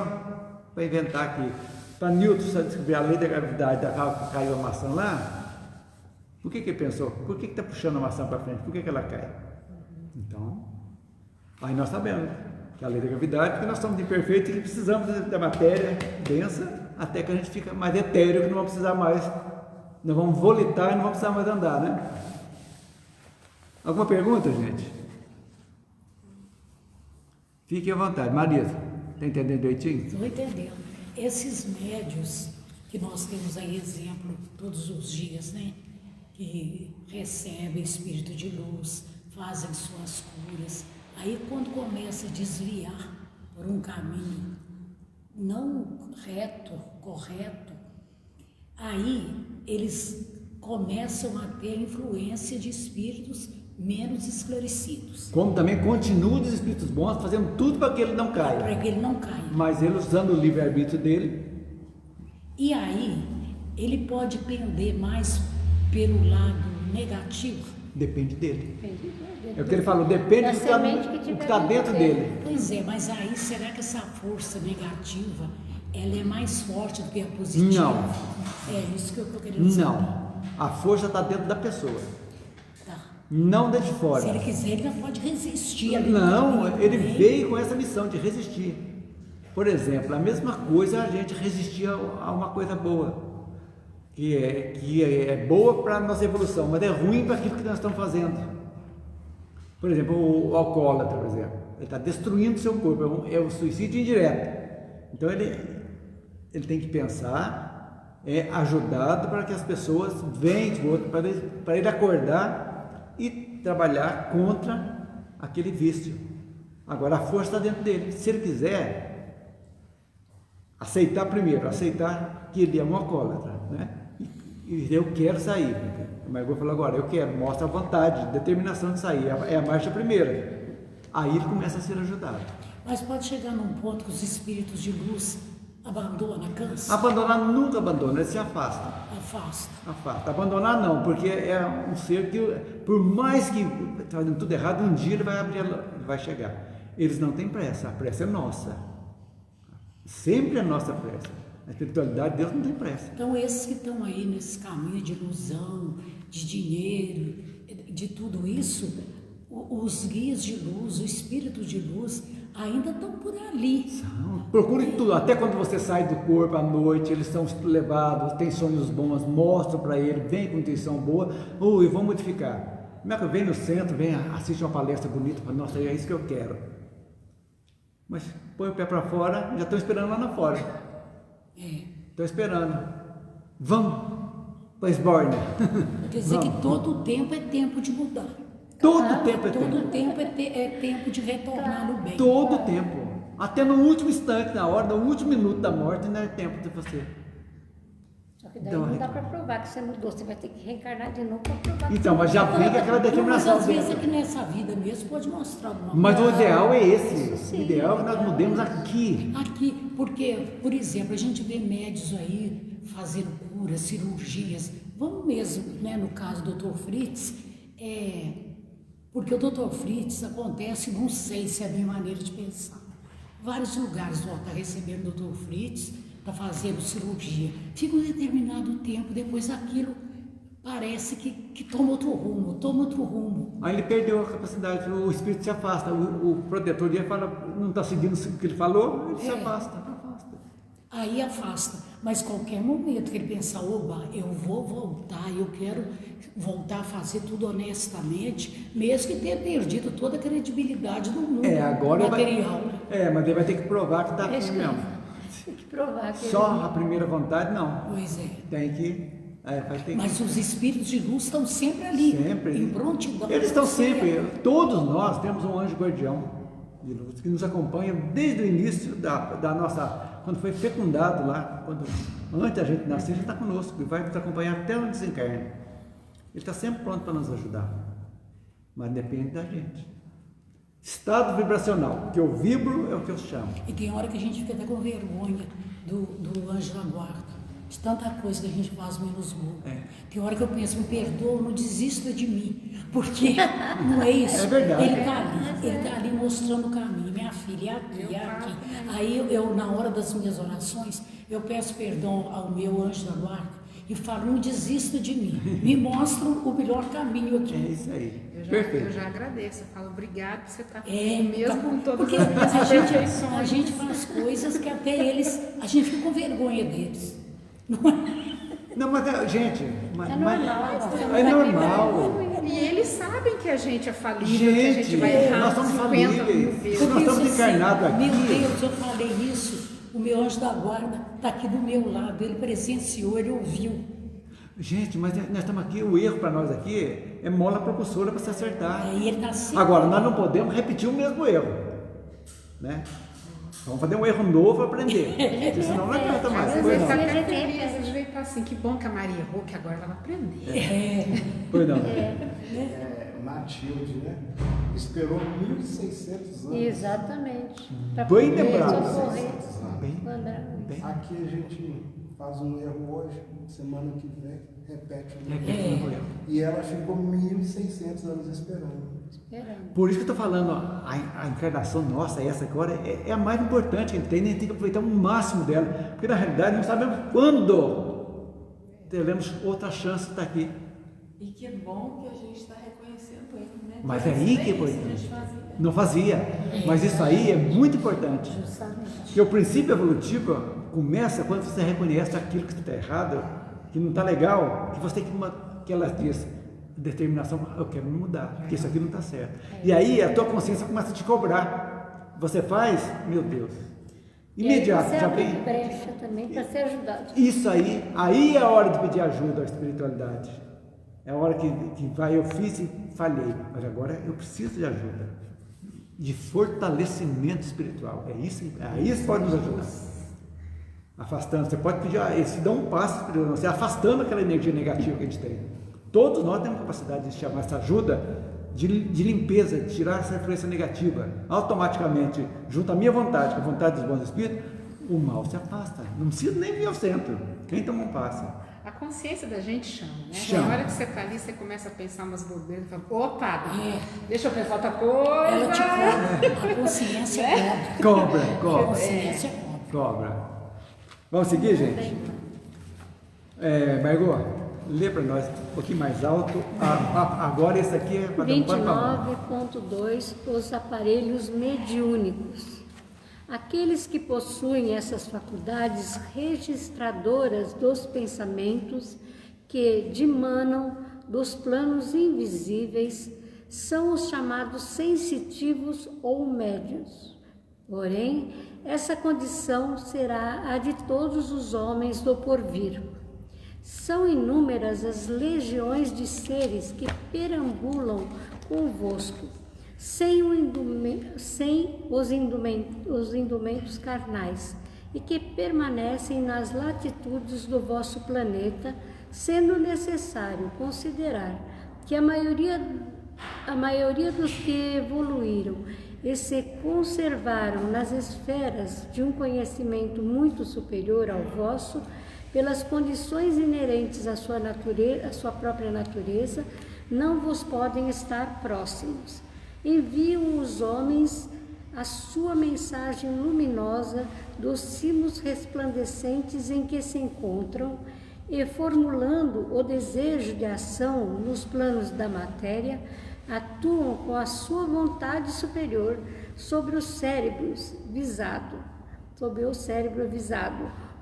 para inventar aqui. Para Newton descobrir a lei da gravidade, da caiu a maçã lá, por que ele pensou? Por que está puxando a maçã para frente? Por que ela cai? Então, aí nós sabemos que a lei da gravidade, porque nós somos imperfeitos e que precisamos da matéria densa até que a gente fica mais etéreo, que não vamos precisar mais. Nós vamos volitar e não vamos precisar mais andar, né? Alguma pergunta, gente? Fique à vontade. Marisa, está entendendo direitinho? Estou entendendo. Esses médios que nós temos aí exemplo todos os dias, né? Que recebem espírito de luz, fazem suas curas. Aí quando começa a desviar por um caminho não reto, correto, aí eles começam a ter influência de espíritos menos esclarecidos. Como também continua dos espíritos bons fazendo tudo para que ele não caia. Para que ele não caia. Mas ele usando o livre-arbítrio dele. E aí, ele pode pender mais pelo lado negativo? Depende dele. Depende É o que ele falou, depende da do semente que que tiver está dentro dele. Pois é, mas aí será que essa força negativa, ela é mais forte do que a positiva? Não. É isso que eu queria dizer. Não. A força está dentro da pessoa. Tá. Não de fora. Se ele quiser, ele não pode resistir. Ali Não, também, ele né? veio com essa missão de resistir. Por exemplo, a mesma coisa a gente resistir a uma coisa boa, que é boa para a nossa evolução, mas é ruim para aquilo que nós estamos fazendo. Por exemplo, o alcoólatra, por exemplo, ele está destruindo o seu corpo, é um suicídio indireto. Então ele tem que pensar, ajudado para que as pessoas venham, para ele acordar e trabalhar contra aquele vício. Agora a força está dentro dele. Se ele quiser aceitar que ele é um alcoólatra, né? E eu quero sair, mas eu vou falar agora, eu quero, mostra a vontade, determinação de sair, é a marcha primeira. Aí ele começa a ser ajudado. Mas pode chegar num ponto que os espíritos de luz abandonam, cansam, Abandonar nunca abandona, ele se afasta. afastam. Abandonar não, porque é um ser que, por mais que está fazendo tudo errado, um dia ele vai abrir, ele vai chegar. Eles não têm pressa, a pressa é nossa. Sempre é nossa pressa. A espiritualidade de Deus não tem pressa. Então esses que estão aí nesse caminho de ilusão, de dinheiro, de tudo isso, os guias de luz, o espírito de luz, ainda estão por ali. Procure tudo, até quando você sai do corpo à noite, eles são levados, tem sonhos bons, mostram para ele, vem com intenção boa, e vão modificar. Vem no centro, vem, assiste uma palestra bonita, fala, nossa, é isso que eu quero. Mas põe o pé para fora, já estão esperando lá na fora. Estou esperando. Vamos para Esbórnia. Quer dizer que todo o tempo é tempo de mudar. Todo tempo é Todo tempo. tempo é tempo de retornar no bem. Todo tempo. Até no último instante, na hora, no último minuto da morte, ainda é tempo de você. Só que daí Então, não dá para provar que você mudou, você vai ter que reencarnar de novo para provar. Então, mas já vem com aquela Mas determinação às vezes dentro. aqui nessa vida mesmo pode mostrar alguma Mas o coisa. ideal é esse. Sim. O ideal é que nós mudemos aqui. Aqui, porque, por exemplo, a gente vê médios aí fazendo curas, cirurgias. Vamos mesmo, né, no caso do Dr. Fritz, porque o Dr. Fritz acontece, não sei se é a minha maneira de pensar. Vários lugares vão estar recebendo o Dr. Fritz, está fazendo cirurgia. Fica um determinado tempo, depois aquilo parece que toma outro rumo. Aí ele perdeu a capacidade, o espírito se afasta, o protetor dele fala, não está seguindo o que ele falou, ele se afasta. Aí afasta, mas qualquer momento que ele pensar, oba, eu vou voltar, eu quero voltar a fazer tudo honestamente, mesmo que tenha perdido toda a credibilidade do mundo agora material. Mas ele vai ter que provar que está aqui mesmo. Tem que provar que Só a primeira vontade, não. Pois é. Tem que... vai ter Mas os espíritos de luz estão sempre ali, Sempre. em prontidão. Eles estão sempre, todos nós temos um anjo guardião de luz que nos acompanha desde o início da nossa, quando foi fecundado lá, antes da gente nascer, ele está conosco e vai nos acompanhar até o desencarne. Ele está sempre pronto para nos ajudar, mas depende da gente. Estado vibracional, que eu vibro é o que eu chamo. E tem hora que a gente fica até com vergonha do anjo da guarda. De tanta coisa que a gente faz menos gol. Tem hora que eu penso, me perdoa, não desista de mim. Porque não é isso. É verdade. Ele tá ali mostrando o caminho. Minha filha, é aqui. Aí eu, na hora das minhas orações, eu peço perdão ao meu anjo da guarda e falo, não desista de mim. Me mostra o melhor caminho aqui. É isso aí. Eu já agradeço, eu falo, obrigado por você estar É, mesmo com todas porque as minhas imperfeições. a gente faz coisas que até eles, a gente fica com vergonha deles. Não, mas gente, é normal. é normal. E eles sabem que a gente é falível, que a Gente, gente vai errar nós somos 50 família. mil vezes. Nós estamos encarnados aqui. Meu Deus, eu falei isso. O meu anjo da guarda está aqui do meu lado. Ele presenciou, ele ouviu. Gente, mas nós estamos aqui, o erro para nós aqui é mola propulsora para se acertar. Aí ele está assim. Agora, nós não podemos repetir o mesmo erro, né? Vamos fazer um erro novo e aprender, porque senão não adianta mais. Às Pois vezes não. ele está até feliz, às vezes ele está assim, que bom que a Maria errou, que agora ela vai aprender. Pois não. Matilde, né? Esperou 1.600 anos. Exatamente. Pra Bem poder lembrado. socorrer. Bem, Bem. Aqui a gente faz um erro hoje, semana que vem, repete o erro. repete o mesmo erro. E ela ficou 1.600 anos esperando. Por isso que eu estou falando, ó, a encarnação nossa, essa agora, é a mais importante que a gente tem, a gente tem que aproveitar o máximo dela, porque na realidade não sabemos quando teremos outra chance de estar aqui. E que bom que a gente está reconhecendo ele, né? Mas é aí que é isso a importante. gente fazia. Não fazia, mas isso aí é muito importante. Porque o princípio evolutivo começa quando você reconhece aquilo que está errado, que não está legal, que você tem que ela diz, determinação, eu quero me mudar, porque isso aqui não está certo. E aí a tua consciência começa a te cobrar. Você faz, meu Deus, imediato, Você já abre vem. brecha também para ser ajudado. Isso aí é a hora de pedir ajuda à espiritualidade. É a hora que vai, eu fiz e falhei, mas agora eu preciso de ajuda, de fortalecimento espiritual. É isso que pode nos ajudar. Afastando, você pode pedir, se dá um passo espiritual, você afastando aquela energia negativa que a gente tem. Todos nós temos capacidade de chamar essa ajuda de limpeza, de tirar essa influência negativa. Automaticamente, junto à minha vontade, com a vontade dos bons espíritos, o mal se afasta. Não precisa nem vir ao centro. Quem toma um passo? A consciência da gente chama, né? Chama. Na hora que você está ali, você começa a pensar umas bobeiras, fala, opa, deixa eu pensar outra coisa. Ela te cobra. A consciência cobra. A Cobra. consciência cobra. Vamos seguir, gente? Margot, lê para nós um pouquinho mais alto. Agora esse aqui é para dar um pano pra mão. 29.2 Os aparelhos mediúnicos. Aqueles que possuem essas faculdades registradoras dos pensamentos que dimanam dos planos invisíveis são os chamados sensitivos ou médiuns. Porém, essa condição será a de todos os homens do porvir. São inúmeras as legiões de seres que perambulam convosco, sem os indumentos carnais, e que permanecem nas latitudes do vosso planeta, sendo necessário considerar que a maioria dos que evoluíram e se conservaram nas esferas de um conhecimento muito superior ao vosso, pelas condições inerentes à sua própria natureza, não vos podem estar próximos. Enviam os homens a sua mensagem luminosa dos cimos resplandecentes em que se encontram, e formulando o desejo de ação nos planos da matéria, atuam com a sua vontade superior sobre o cérebro visado,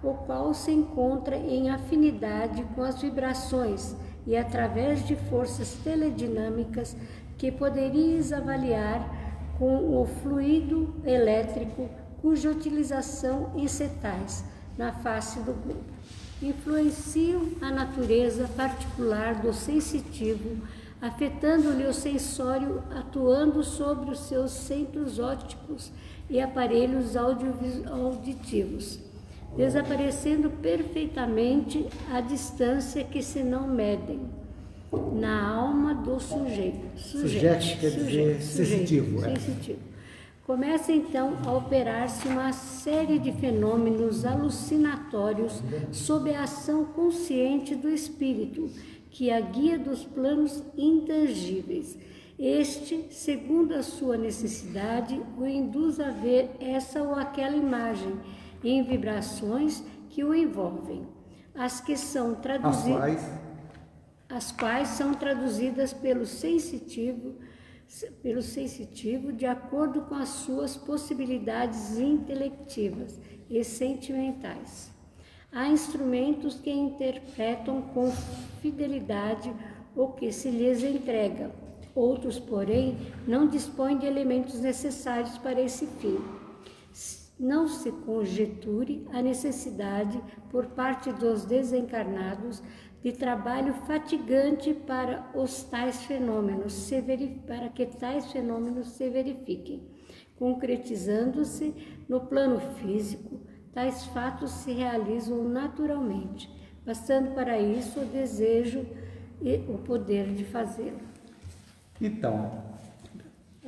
o qual se encontra em afinidade com as vibrações e através de forças teledinâmicas que poderias avaliar com o fluido elétrico, cuja utilização em cetais na face do globo influenciam a natureza particular do sensitivo, afetando-lhe o sensório, atuando sobre os seus centros ópticos e aparelhos auditivos, desaparecendo perfeitamente à distância que se não medem na alma do sujeito. Sujeito quer dizer sensitivo. Sensitivo. Começa então a operar-se uma série de fenômenos alucinatórios sob a ação consciente do espírito, que a guia dos planos intangíveis. Este, segundo a sua necessidade, o induz a ver essa ou aquela imagem em vibrações que o envolvem, as quais são traduzidas pelo sensitivo de acordo com as suas possibilidades intelectivas e sentimentais. Há instrumentos que interpretam com fidelidade o que se lhes entrega. Outros, porém, não dispõem de elementos necessários para esse fim. Não se conjeture a necessidade por parte dos desencarnados de trabalho fatigante para que tais fenômenos se verifiquem. Concretizando-se no plano físico, tais fatos se realizam naturalmente, bastando para isso o desejo e o poder de fazê-lo. Então,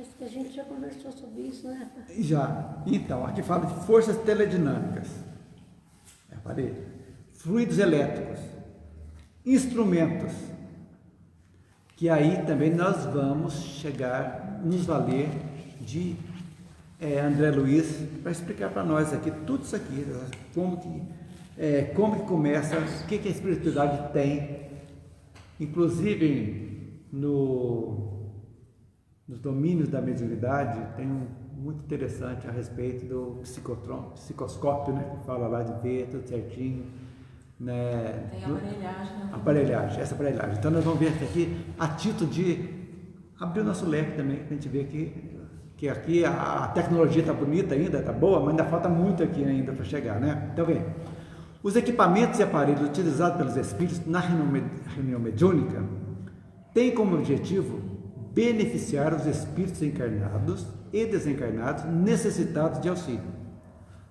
Acho que a gente já conversou sobre isso, né? já. Então, aqui fala de forças teledinâmicas, aparelho, fluidos elétricos, instrumentos, que aí também nós vamos chegar, nos valer de André Luiz para explicar para nós aqui tudo isso aqui, como que começa, o que a espiritualidade tem, inclusive nos domínios da mediunidade tem um muito interessante a respeito do psicoscópio, né, que fala lá de ver tudo certinho, né? Tem aparelhagem. Essa aparelhagem. Então nós vamos ver aqui a título de abrir o nosso leque também, para a gente ver que aqui a tecnologia está bonita ainda, está boa, mas ainda falta muito aqui ainda para chegar, né? Então vem, os equipamentos e aparelhos utilizados pelos espíritos na reunião mediúnica têm como objetivo beneficiar os espíritos encarnados e desencarnados necessitados de auxílio.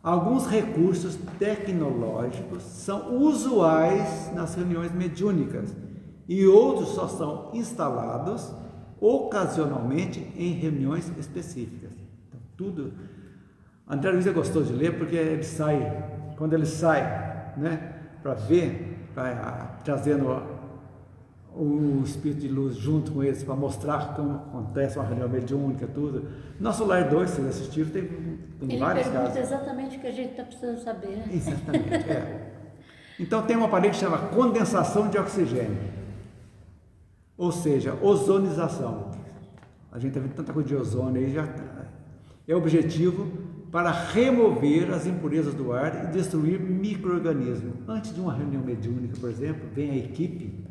Alguns recursos tecnológicos são usuais nas reuniões mediúnicas e outros só são instalados ocasionalmente em reuniões específicas. Então, tudo. André Luiz é gostoso de ler porque quando ele sai, né, para ver, trazendo o espírito de luz junto com eles para mostrar como acontece uma reunião mediúnica, tudo. Nosso Lar 2, vocês assistiram, tem vários casos. Ele pergunta exatamente o que a gente está precisando saber, né? Exatamente, Então tem um aparelho que chama condensação de oxigênio, ou seja, ozonização. A gente está vendo tanta coisa de ozônio aí, já é objetivo para remover as impurezas do ar e destruir micro-organismos. Antes de uma reunião mediúnica, por exemplo, vem a equipe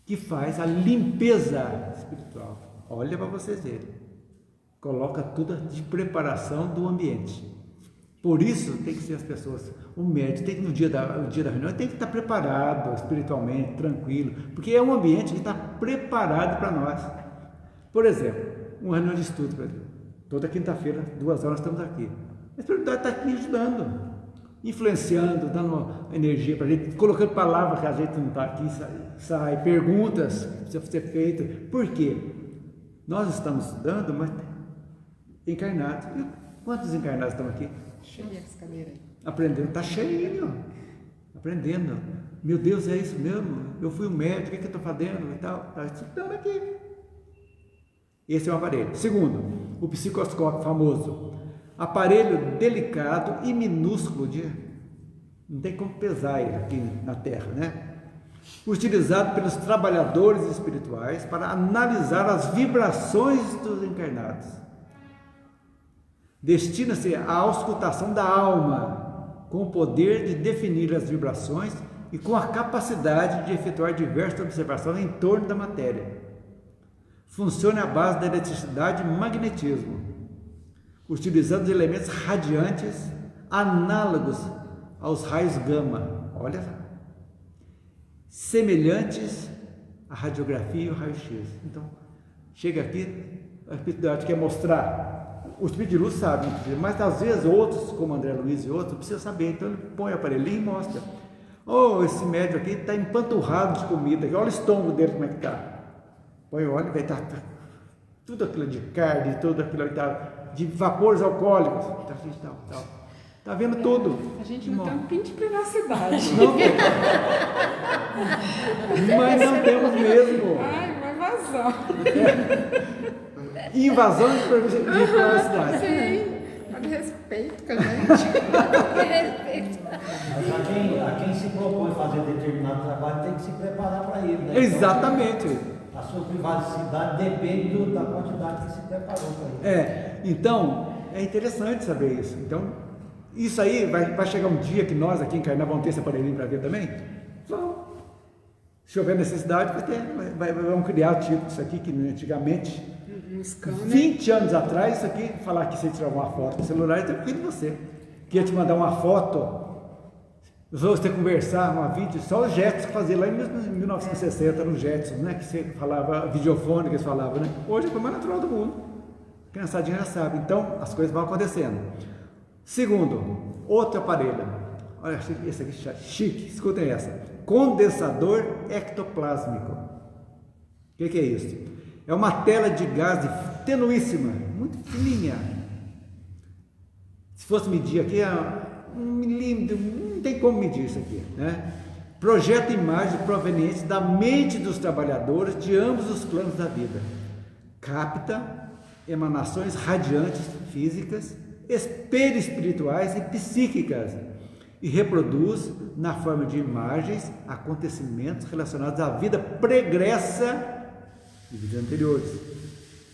que faz a limpeza espiritual. Olha para vocês verem. Coloca tudo de preparação do ambiente. Por isso tem que ser as pessoas, o médico tem que no dia da reunião tem que estar preparado espiritualmente, tranquilo, porque é um ambiente que está preparado para nós. Por exemplo, uma reunião de estudo, por exemplo. Toda quinta-feira, 2 horas estamos aqui. A espiritualidade está aqui ajudando, influenciando, dando energia para a gente, colocando palavras que a gente não está aqui, sai, perguntas que precisam ser feitas. Por quê? Nós estamos estudando, mas encarnados. E quantos encarnados estão aqui? Cheia essa cadeira aí. Aprendendo, está cheio, aprendendo. Meu Deus, é isso mesmo? Eu fui um médico, o que eu estou fazendo? E tal, está estudando aqui. Esse é o aparelho. Segundo, o psicoscópio famoso. Aparelho delicado e minúsculo Não tem como pesar ele aqui na Terra, né? Utilizado pelos trabalhadores espirituais para analisar as vibrações dos encarnados. Destina-se à auscultação da alma, com o poder de definir as vibrações e com a capacidade de efetuar diversas observações em torno da matéria. Funciona à base da eletricidade e magnetismo, utilizando elementos radiantes análogos aos raios gama, olha, semelhantes à radiografia e o raio-x. Então, chega aqui, a espiritualidade quer mostrar, o espírito de luz sabe, mas às vezes outros, como André Luiz e outros, precisam saber, então ele põe o aparelhinho e mostra. Oh, esse médium aqui está empanturrado de comida, olha o estômago dele como é que está. Põe o óleo, vai estar tudo aquilo de carne, tudo aquilo de vapores alcoólicos, tal. Está vendo tudo. A gente não tem um pinto de privacidade. Não tem. Mas não temos mesmo. Ai, uma invasão. Invasão de privacidade. Sim, de respeito com a gente. Mas a quem se propõe fazer determinado trabalho tem que se preparar para ele, né? Exatamente. Então, a sua privacidade depende da quantidade que se preparou para ele. Então, é interessante saber isso. Então, isso aí vai chegar um dia que nós aqui encarnar vamos ter esse aparelhinho para ver também? Vamos. Se houver necessidade, vamos criar tipo isso aqui, que antigamente, 20 anos atrás, isso aqui, falar que você tirar uma foto com o celular, é tranquilo de você. Que ia te mandar uma foto, você conversar, uma vídeo, só os Jetsons que fazia lá em 1960, no Jetsons, né? Que você falava, videofone que eles falavam, né? Hoje é o mais natural do mundo. A criançadinha já sabe. Então, as coisas vão acontecendo. Segundo, outro aparelho. Olha, esse aqui chique, escutem essa. Condensador ectoplásmico. O que é isso? É uma tela de gás tenuíssima, muito fininha. Se fosse medir aqui, é 1 milímetro, não tem como medir isso aqui, né? Projeta imagens provenientes da mente dos trabalhadores de ambos os planos da vida. Capta emanações radiantes físicas, perispirituais e psíquicas e reproduz na forma de imagens acontecimentos relacionados à vida pregressa de vidas anteriores,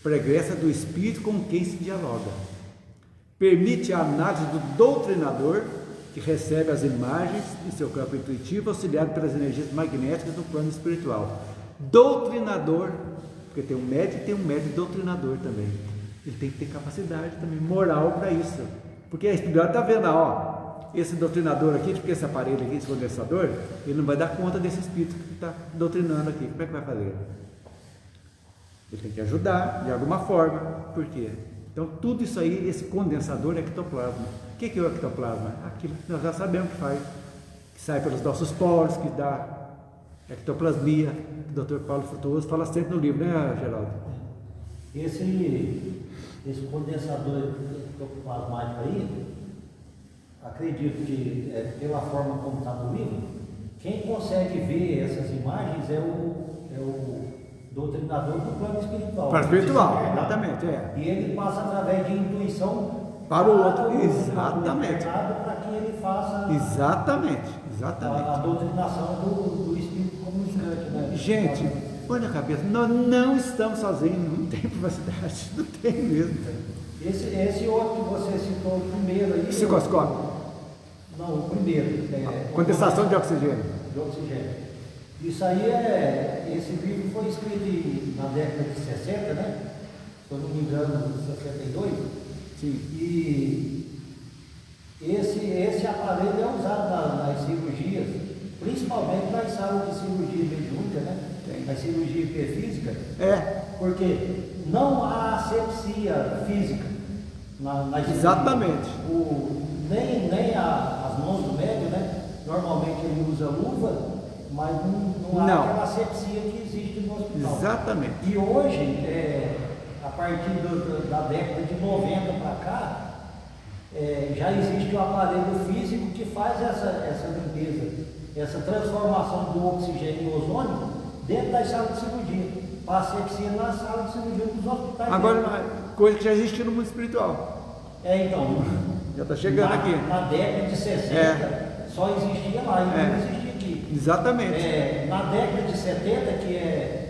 pregressa do espírito com quem se dialoga. Permite a análise do doutrinador que recebe as imagens de seu campo intuitivo auxiliado pelas energias magnéticas do plano espiritual. Doutrinador, porque tem um médium e tem um médium doutrinador também. Ele tem que ter capacidade também, moral para isso. Porque a espiritualidade está vendo, ó, esse doutrinador aqui, porque esse aparelho aqui, esse condensador, ele não vai dar conta desse espírito que está doutrinando aqui. Como é que vai fazer? Ele tem que ajudar de alguma forma. Por quê? Então, tudo isso aí, esse condensador é ectoplasma. O que é o ectoplasma? Aquilo que nós já sabemos que faz, que sai pelos nossos poros, que dá ectoplasmia. O Dr. Paulo Frutuoso fala sempre no livro, né, Geraldo? Esse condensador ectoplasmático aí, acredito que pela forma como está no livro, quem consegue ver essas imagens é o doutrinador do plano espiritual. Plano espiritual, exatamente, E ele passa através de intuição para o outro, exatamente. Para que ele faça exatamente. A doutrinação do espírito comunicante, né? Gente, põe na cabeça, nós não estamos sozinhos, não tem privacidade, não tem mesmo. Esse outro que você citou, o primeiro aí. Psicoscópio. Não, o primeiro. Condensação de oxigênio. Isso aí esse livro foi escrito na década de 60, né? Se eu não me engano, 62. Sim. E esse aparelho é usado nas cirurgias, principalmente nas salas de cirurgia mediúnica, né? Na cirurgia hiperfísica. Porque não há asepsia física na cirurgia. Exatamente. Nem as mãos do médium, né? Normalmente ele usa luva, mas não há aquela asepsia que existe no hospital. Exatamente. E hoje, a partir da década de 90 para cá, já existe um aparelho físico que faz essa limpeza, essa transformação do oxigênio em ozônio dentro das salas de cirurgia, para a asepsia na sala de cirurgia dos hospitais. Agora, coisa que já existiu no mundo espiritual. Então. Já está chegando aqui. Na década de 60, só existia lá, e não existia aqui. Exatamente. Na década de 70, que é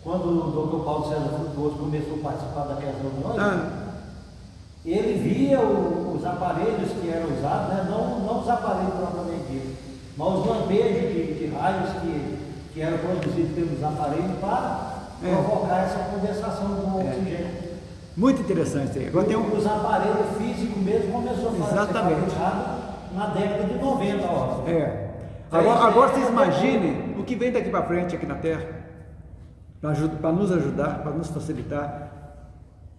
quando o Dr. Paulo César Frutuoso começou a participar daquelas reuniões, ele via os aparelhos que eram usados, né? Não os aparelhos propriamente dito, mas os lampejos de raios que eram produzidos pelos aparelhos para provocar essa condensação do oxigênio. Muito interessante. Agora tem os aparelhos físicos mesmo começou a ser fabricado na década de 90. Ó. Agora vocês imaginem o que vem daqui para frente aqui na Terra, para nos ajudar, para nos facilitar.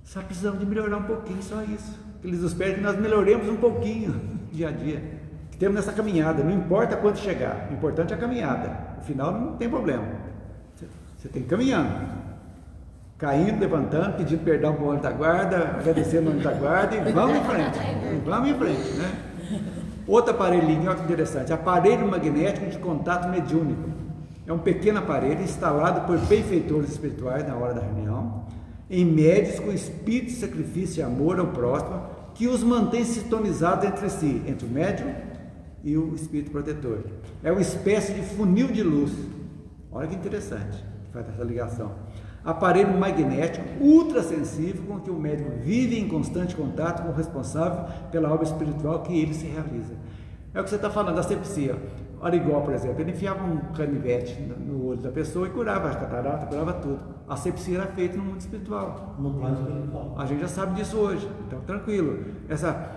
Só precisamos de melhorar um pouquinho, só isso. Eles esperam que nós melhoremos um pouquinho dia a dia. Que temos nessa caminhada, não importa quanto chegar, o importante é a caminhada. No final não tem problema. Você tem que ir caminhando. Caindo, levantando, pedindo perdão para o anjo da guarda, agradecendo o anjo da guarda e vamos em frente. Vamos em frente, né? Outro aparelhinho, olha que interessante, aparelho magnético de contato mediúnico. É um pequeno aparelho instalado por benfeitores espirituais na hora da reunião, em médios com espírito de sacrifício e amor ao próximo, que os mantém sintonizados entre si, entre o médium e o espírito protetor. É uma espécie de funil de luz. Olha que interessante, faz essa ligação. Aparelho magnético ultrassensível com que o médium vive em constante contato com o responsável pela obra espiritual que ele se realiza. É o que você está falando, a asepsia. Arigó, por exemplo, ele enfiava um canivete no olho da pessoa e curava a catarata, curava tudo. A asepsia era feita no mundo espiritual. No plano espiritual. A gente já sabe disso hoje, então tranquilo. Essa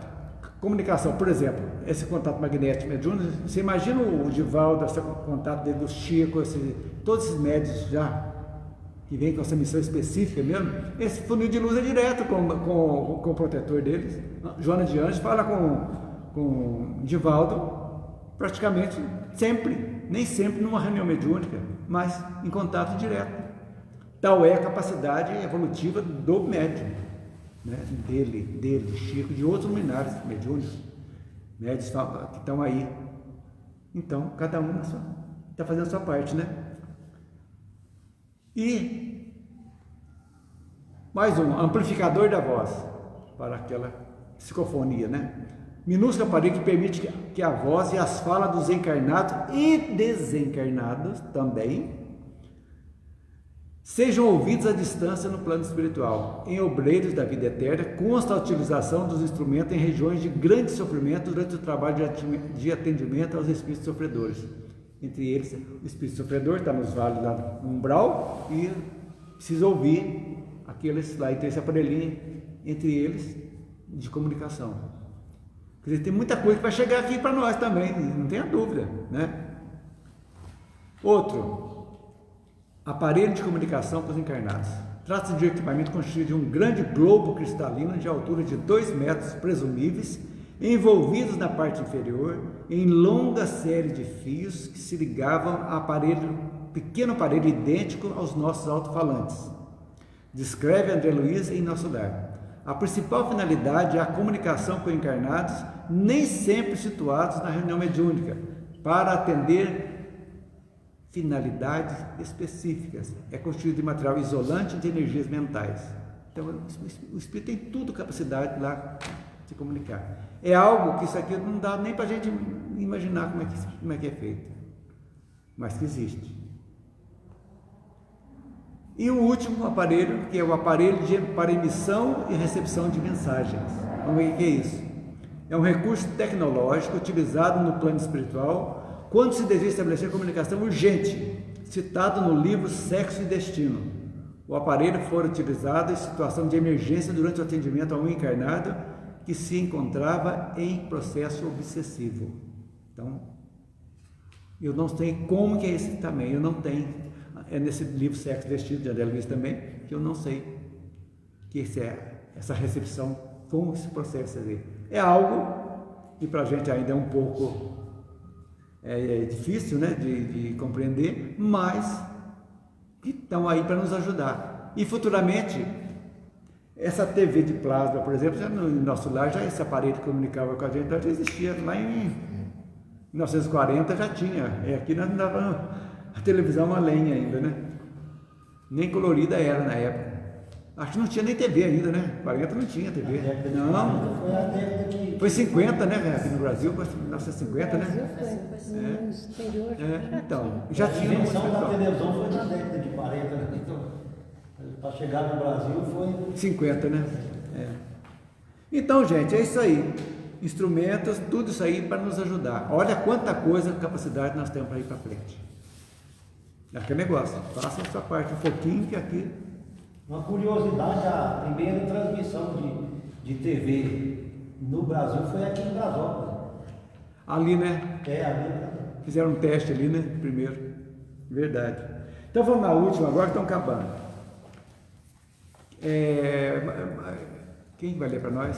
comunicação, por exemplo, esse contato magnético mediúnico, você imagina o Divaldo, esse contato dele do Chico, todos esses médios já que vem com essa missão específica mesmo, esse funil de luz é direto com o protetor deles. Joana de Anjos fala com Divaldo praticamente sempre, nem sempre numa reunião mediúnica, mas em contato direto. Tal é a capacidade evolutiva do médium, né? dele, Chico, de outros luminares mediúnicos, médios que estão aí. Então, cada um está fazendo a sua parte, né? E mais um amplificador da voz para aquela psicofonia, né? Minúsculo aparelho que permite que a voz e as falas dos encarnados e desencarnados também sejam ouvidos à distância no plano espiritual. Em Obreiros da Vida Eterna, consta a utilização dos instrumentos em regiões de grande sofrimento durante o trabalho de atendimento aos espíritos sofredores. Entre eles, o espírito sofredor está nos vales lá no umbral e precisa ouvir aqueles lá, e tem esse aparelhinho entre eles de comunicação. Quer dizer, tem muita coisa que vai chegar aqui para nós também, não tenha dúvida, né? Outro, aparelho de comunicação para os encarnados. Trata-se de um equipamento constituído de um grande globo cristalino de altura de 2 metros presumíveis, envolvidos na parte inferior em longa série de fios que se ligavam a pequeno aparelho idêntico aos nossos alto-falantes. Descreve André Luiz em Nosso Lar. A principal finalidade é a comunicação com encarnados, nem sempre situados na reunião mediúnica, para atender finalidades específicas. É constituído de material isolante de energias mentais. Então, o espírito tem tudo capacidade lá de se comunicar. É algo que isso aqui não dá nem para a gente imaginar como é que é feito, mas que existe. E o último aparelho, que é o aparelho para emissão e recepção de mensagens. Vamos ver o que é isso. É um recurso tecnológico utilizado no plano espiritual quando se deseja estabelecer comunicação urgente, citado no livro Sexo e Destino. O aparelho foi utilizado em situação de emergência durante o atendimento a um encarnado que se encontrava em processo obsessivo. Então, eu não sei como que é esse também, eu não tenho. É nesse livro Sexo e Destino de André Luiz também, que eu não sei que essa recepção, como esse processo é algo que para a gente ainda é um pouco difícil, né, de compreender, mas que estão aí para nos ajudar. E futuramente, essa TV de plasma, por exemplo, já no nosso lar, já esse aparelho que comunicava com a gente já existia. Lá em 1940 já tinha. Aqui nós não dava a televisão a lenha ainda, né? Nem colorida era na época. Acho que não tinha nem TV ainda, né? 40 não tinha TV. A década de Não. 40 foi a década que... Foi 50, né? Aqui no Brasil, foi 1950, No Brasil né? foi no exterior. Então, já A tinha invenção da uma televisão foi na década de 40, né? Então, para chegar no Brasil foi... 50, né? É. Então, gente, é isso aí. Instrumentos, tudo isso aí para nos ajudar. Olha quanta coisa, capacidade nós temos para ir para frente. É aquele negócio, faça a sua parte um pouquinho, que aqui... Uma curiosidade, a primeira transmissão de TV no Brasil foi aqui em Brasópolis. Ali, né? Ali. Fizeram um teste ali, né? Primeiro. Verdade. Então vamos na última agora, que estão acabando. Quem vai ler para nós?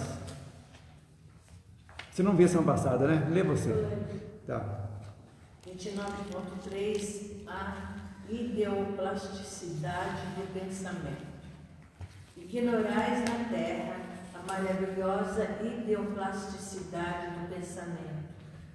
Você não viu semana passada, né? Lê você. Tá. 29.3, a ideoplasticidade do pensamento. Ignorais na Terra a maravilhosa ideoplasticidade do pensamento,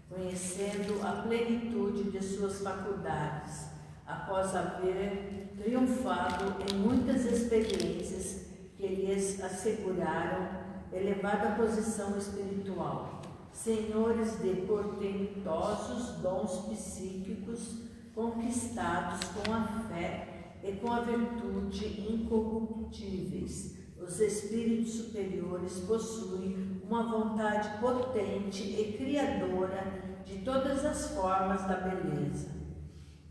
conhecendo a plenitude de suas faculdades, após haver triunfado em muitas experiências que lhes asseguraram elevada posição espiritual, senhores de portentosos dons psíquicos conquistados com a fé e com a virtude incorruptíveis. Os espíritos superiores possuem uma vontade potente e criadora de todas as formas da beleza.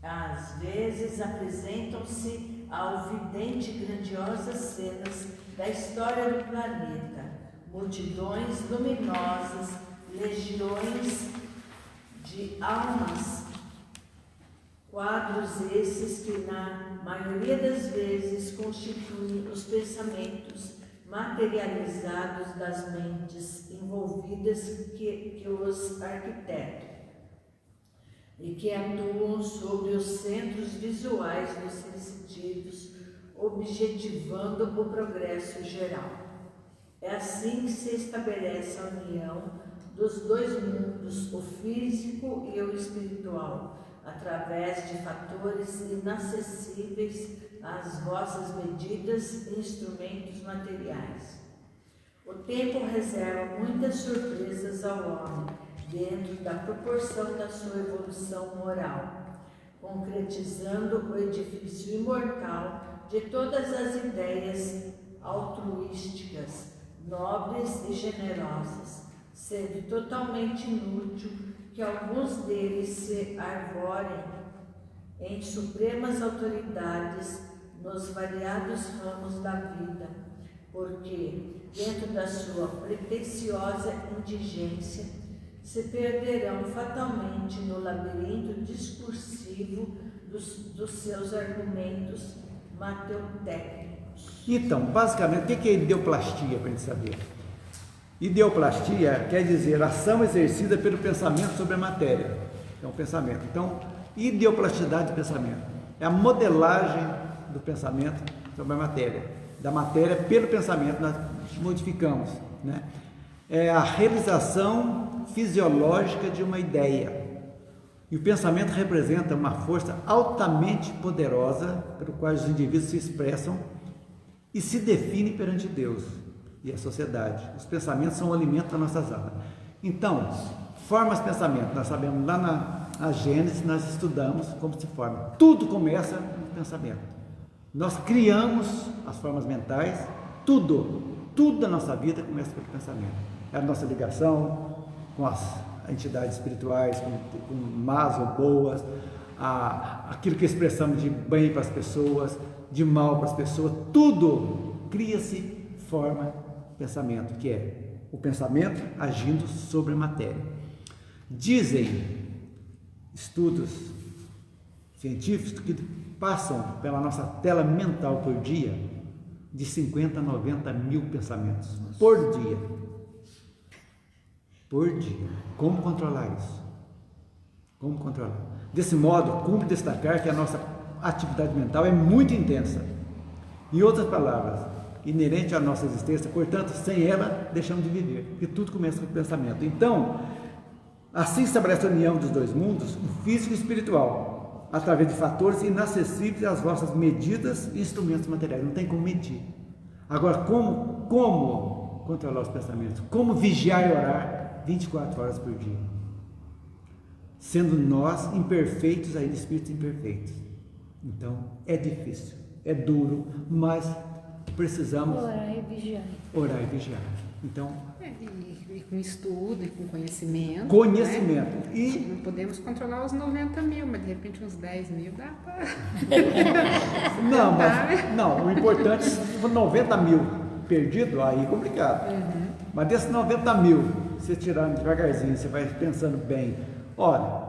Às vezes apresentam-se ao vidente grandiosas cenas da história do planeta, multidões luminosas, legiões de almas, quadros esses que na maioria das vezes constituem os pensamentos materializados das mentes envolvidas que os arquitetam e que atuam sobre os centros visuais dos sentidos, objetivando o progresso geral. É assim que se estabelece a união dos dois mundos, o físico e o espiritual, através de fatores inacessíveis às vossas medidas e instrumentos materiais. O tempo reserva muitas surpresas ao homem, dentro da proporção da sua evolução moral, concretizando o edifício imortal de todas as ideias altruísticas, nobres e generosas, sendo totalmente inútil que alguns deles se arvorem em supremas autoridades nos variados ramos da vida, porque, dentro da sua pretensiosa indigência, se perderão fatalmente no labirinto discursivo dos seus argumentos mateotécnicos. Então, basicamente, o que é ideoplastia, para a gente saber? Ideoplastia quer dizer ação exercida pelo pensamento sobre a matéria. É um pensamento. Então, ideoplasticidade do pensamento é a modelagem do pensamento sobre a matéria. Da matéria pelo pensamento nós modificamos, né? É a realização fisiológica de uma ideia. E o pensamento representa uma força altamente poderosa pelo qual os indivíduos se expressam e se definem perante Deus e a sociedade. Os pensamentos são o alimento das nossas almas. Então, forma os pensamentos. Nós sabemos lá na Gênesis, nós estudamos como se forma. Tudo começa no pensamento. Nós criamos as formas mentais, tudo da nossa vida começa pelo pensamento. É a nossa ligação com as entidades espirituais, com más ou boas, aquilo que expressamos de bem para as pessoas, de mal para as pessoas, tudo cria-se forma pensamento, que é o pensamento agindo sobre a matéria. Dizem estudos científicos que passam pela nossa tela mental por dia de 50 a 90 mil pensamentos por dia. Por dia. Como controlar isso? Como controlar? Desse modo, cumpre destacar que a nossa atividade mental é muito intensa. Em outras palavras, inerente à nossa existência, portanto, sem ela, deixamos de viver, porque tudo começa com o pensamento. Então, assim se estabelece a união dos dois mundos, o físico e o espiritual, através de fatores inacessíveis às vossas medidas e instrumentos materiais. Não tem como medir. Agora, como controlar os pensamentos? Como vigiar e orar 24 horas por dia? Sendo nós imperfeitos, ainda espíritos imperfeitos. Então, é difícil, é duro, mas precisamos Orar e vigiar. orar e vigiar. Então, E com estudo e com conhecimento. conhecimento. Né? E Não podemos controlar os 90 mil, mas de repente uns 10 mil dá para. não, mas não, o importante, se for 90 mil perdido, aí é complicado. Mas desses 90 mil, você tirando devagarzinho, você vai pensando bem. Olha,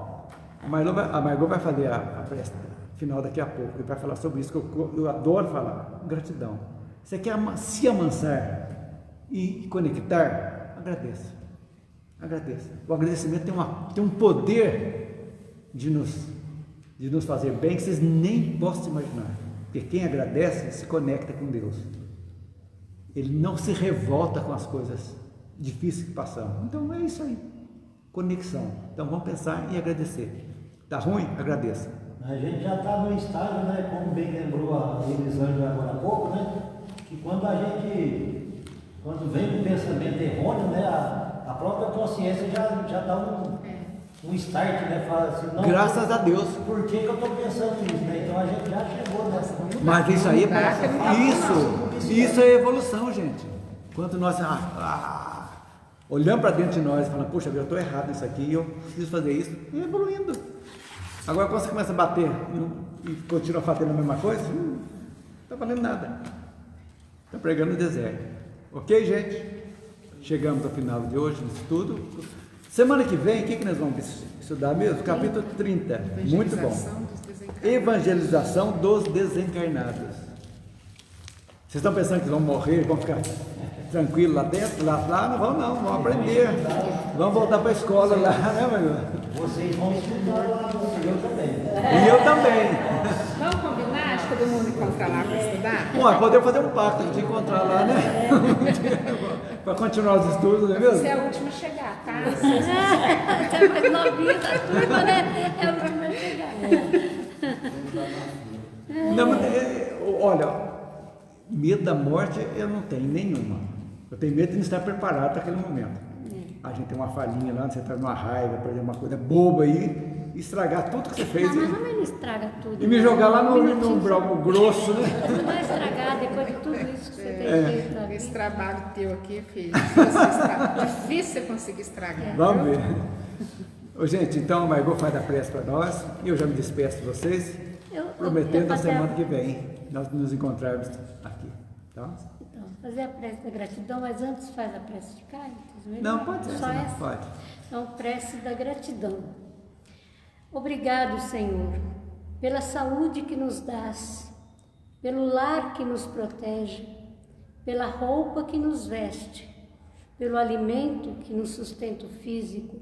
a Margot vai fazer a prece final daqui a pouco, e vai falar sobre isso, que eu adoro falar, gratidão. Você quer se amansar e conectar? Agradeça. Agradeça. O agradecimento tem um poder de nos fazer bem que vocês nem possam imaginar. Porque quem agradece se conecta com Deus. Ele não se revolta com as coisas difíceis que passamos. Então é isso aí. Conexão. Então vamos pensar e agradecer. Tá ruim? Agradeça. A gente já está no estágio, né, como bem lembrou a Elisângela agora há pouco, né, que quando vem um pensamento errôneo, né, a própria consciência já dá um start, né, fala assim, não, graças a Deus. Por que eu estou pensando nisso, né? Então a gente já chegou nessa. Mas isso aí isso é evolução, gente. Quando nós olhamos para dentro de nós e falamos, puxa, eu estou errado nisso aqui, eu preciso fazer isso, e evoluindo. Agora quando você começa a bater e continua fazendo a mesma coisa, não está valendo nada. Está pregando no deserto. Ok, gente? Chegamos ao final de hoje no estudo. Semana que vem, o que nós vamos estudar mesmo? Capítulo 30. Muito bom. Evangelização dos desencarnados. Vocês estão pensando que vão morrer, vão ficar tranquilos lá dentro? Lá não vão não, vão aprender. Vamos voltar para a escola lá, né, meu irmão? Vocês vão estudar lá, eu também. E eu também. Vamos combinar de todo mundo encontrar lá para estudar? Bom, podemos fazer um pacto de encontrar lá, né? Para continuar os estudos, não é mesmo? Você é o último a chegar, tá? Você é mais novinha da turma, né? É o último a chegar. Não, mas, olha, medo da morte eu não tenho nenhuma. Eu tenho medo de não estar preparado para aquele momento. A gente tem uma falhinha lá, você está numa raiva, por exemplo, uma coisa boba aí, estragar tudo que você fez. Não, mas não estraga tudo. E me jogar lá no broco grosso, né? Não vai estragar depois de tudo isso que você tem feito. na vida. Esse trabalho teu aqui, filho, difícil você conseguir estragar. Vamos ver. Ô, gente, então a Margot faz a prece para nós, e eu já me despeço de vocês, prometendo na semana que vem nós nos encontrarmos aqui. Tá? Então, fazer a prece da gratidão, mas antes faz a prece de Cáritas? Não, pode ser. Só essa? Pode. Então, prece da gratidão. Obrigado, Senhor, pela saúde que nos dás, pelo lar que nos protege, pela roupa que nos veste, pelo alimento que nos sustenta o físico,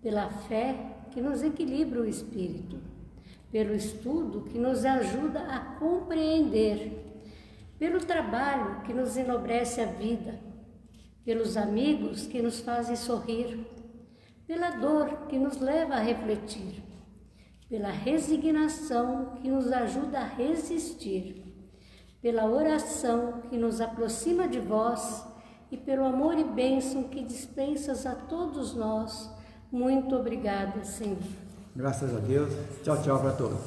pela fé que nos equilibra o espírito, pelo estudo que nos ajuda a compreender, pelo trabalho que nos enobrece a vida, pelos amigos que nos fazem sorrir, pela dor que nos leva a refletir, pela resignação que nos ajuda a resistir, pela oração que nos aproxima de vós e pelo amor e bênção que dispensas a todos nós. Muito obrigada, Senhor. Graças a Deus. Tchau, tchau para todos.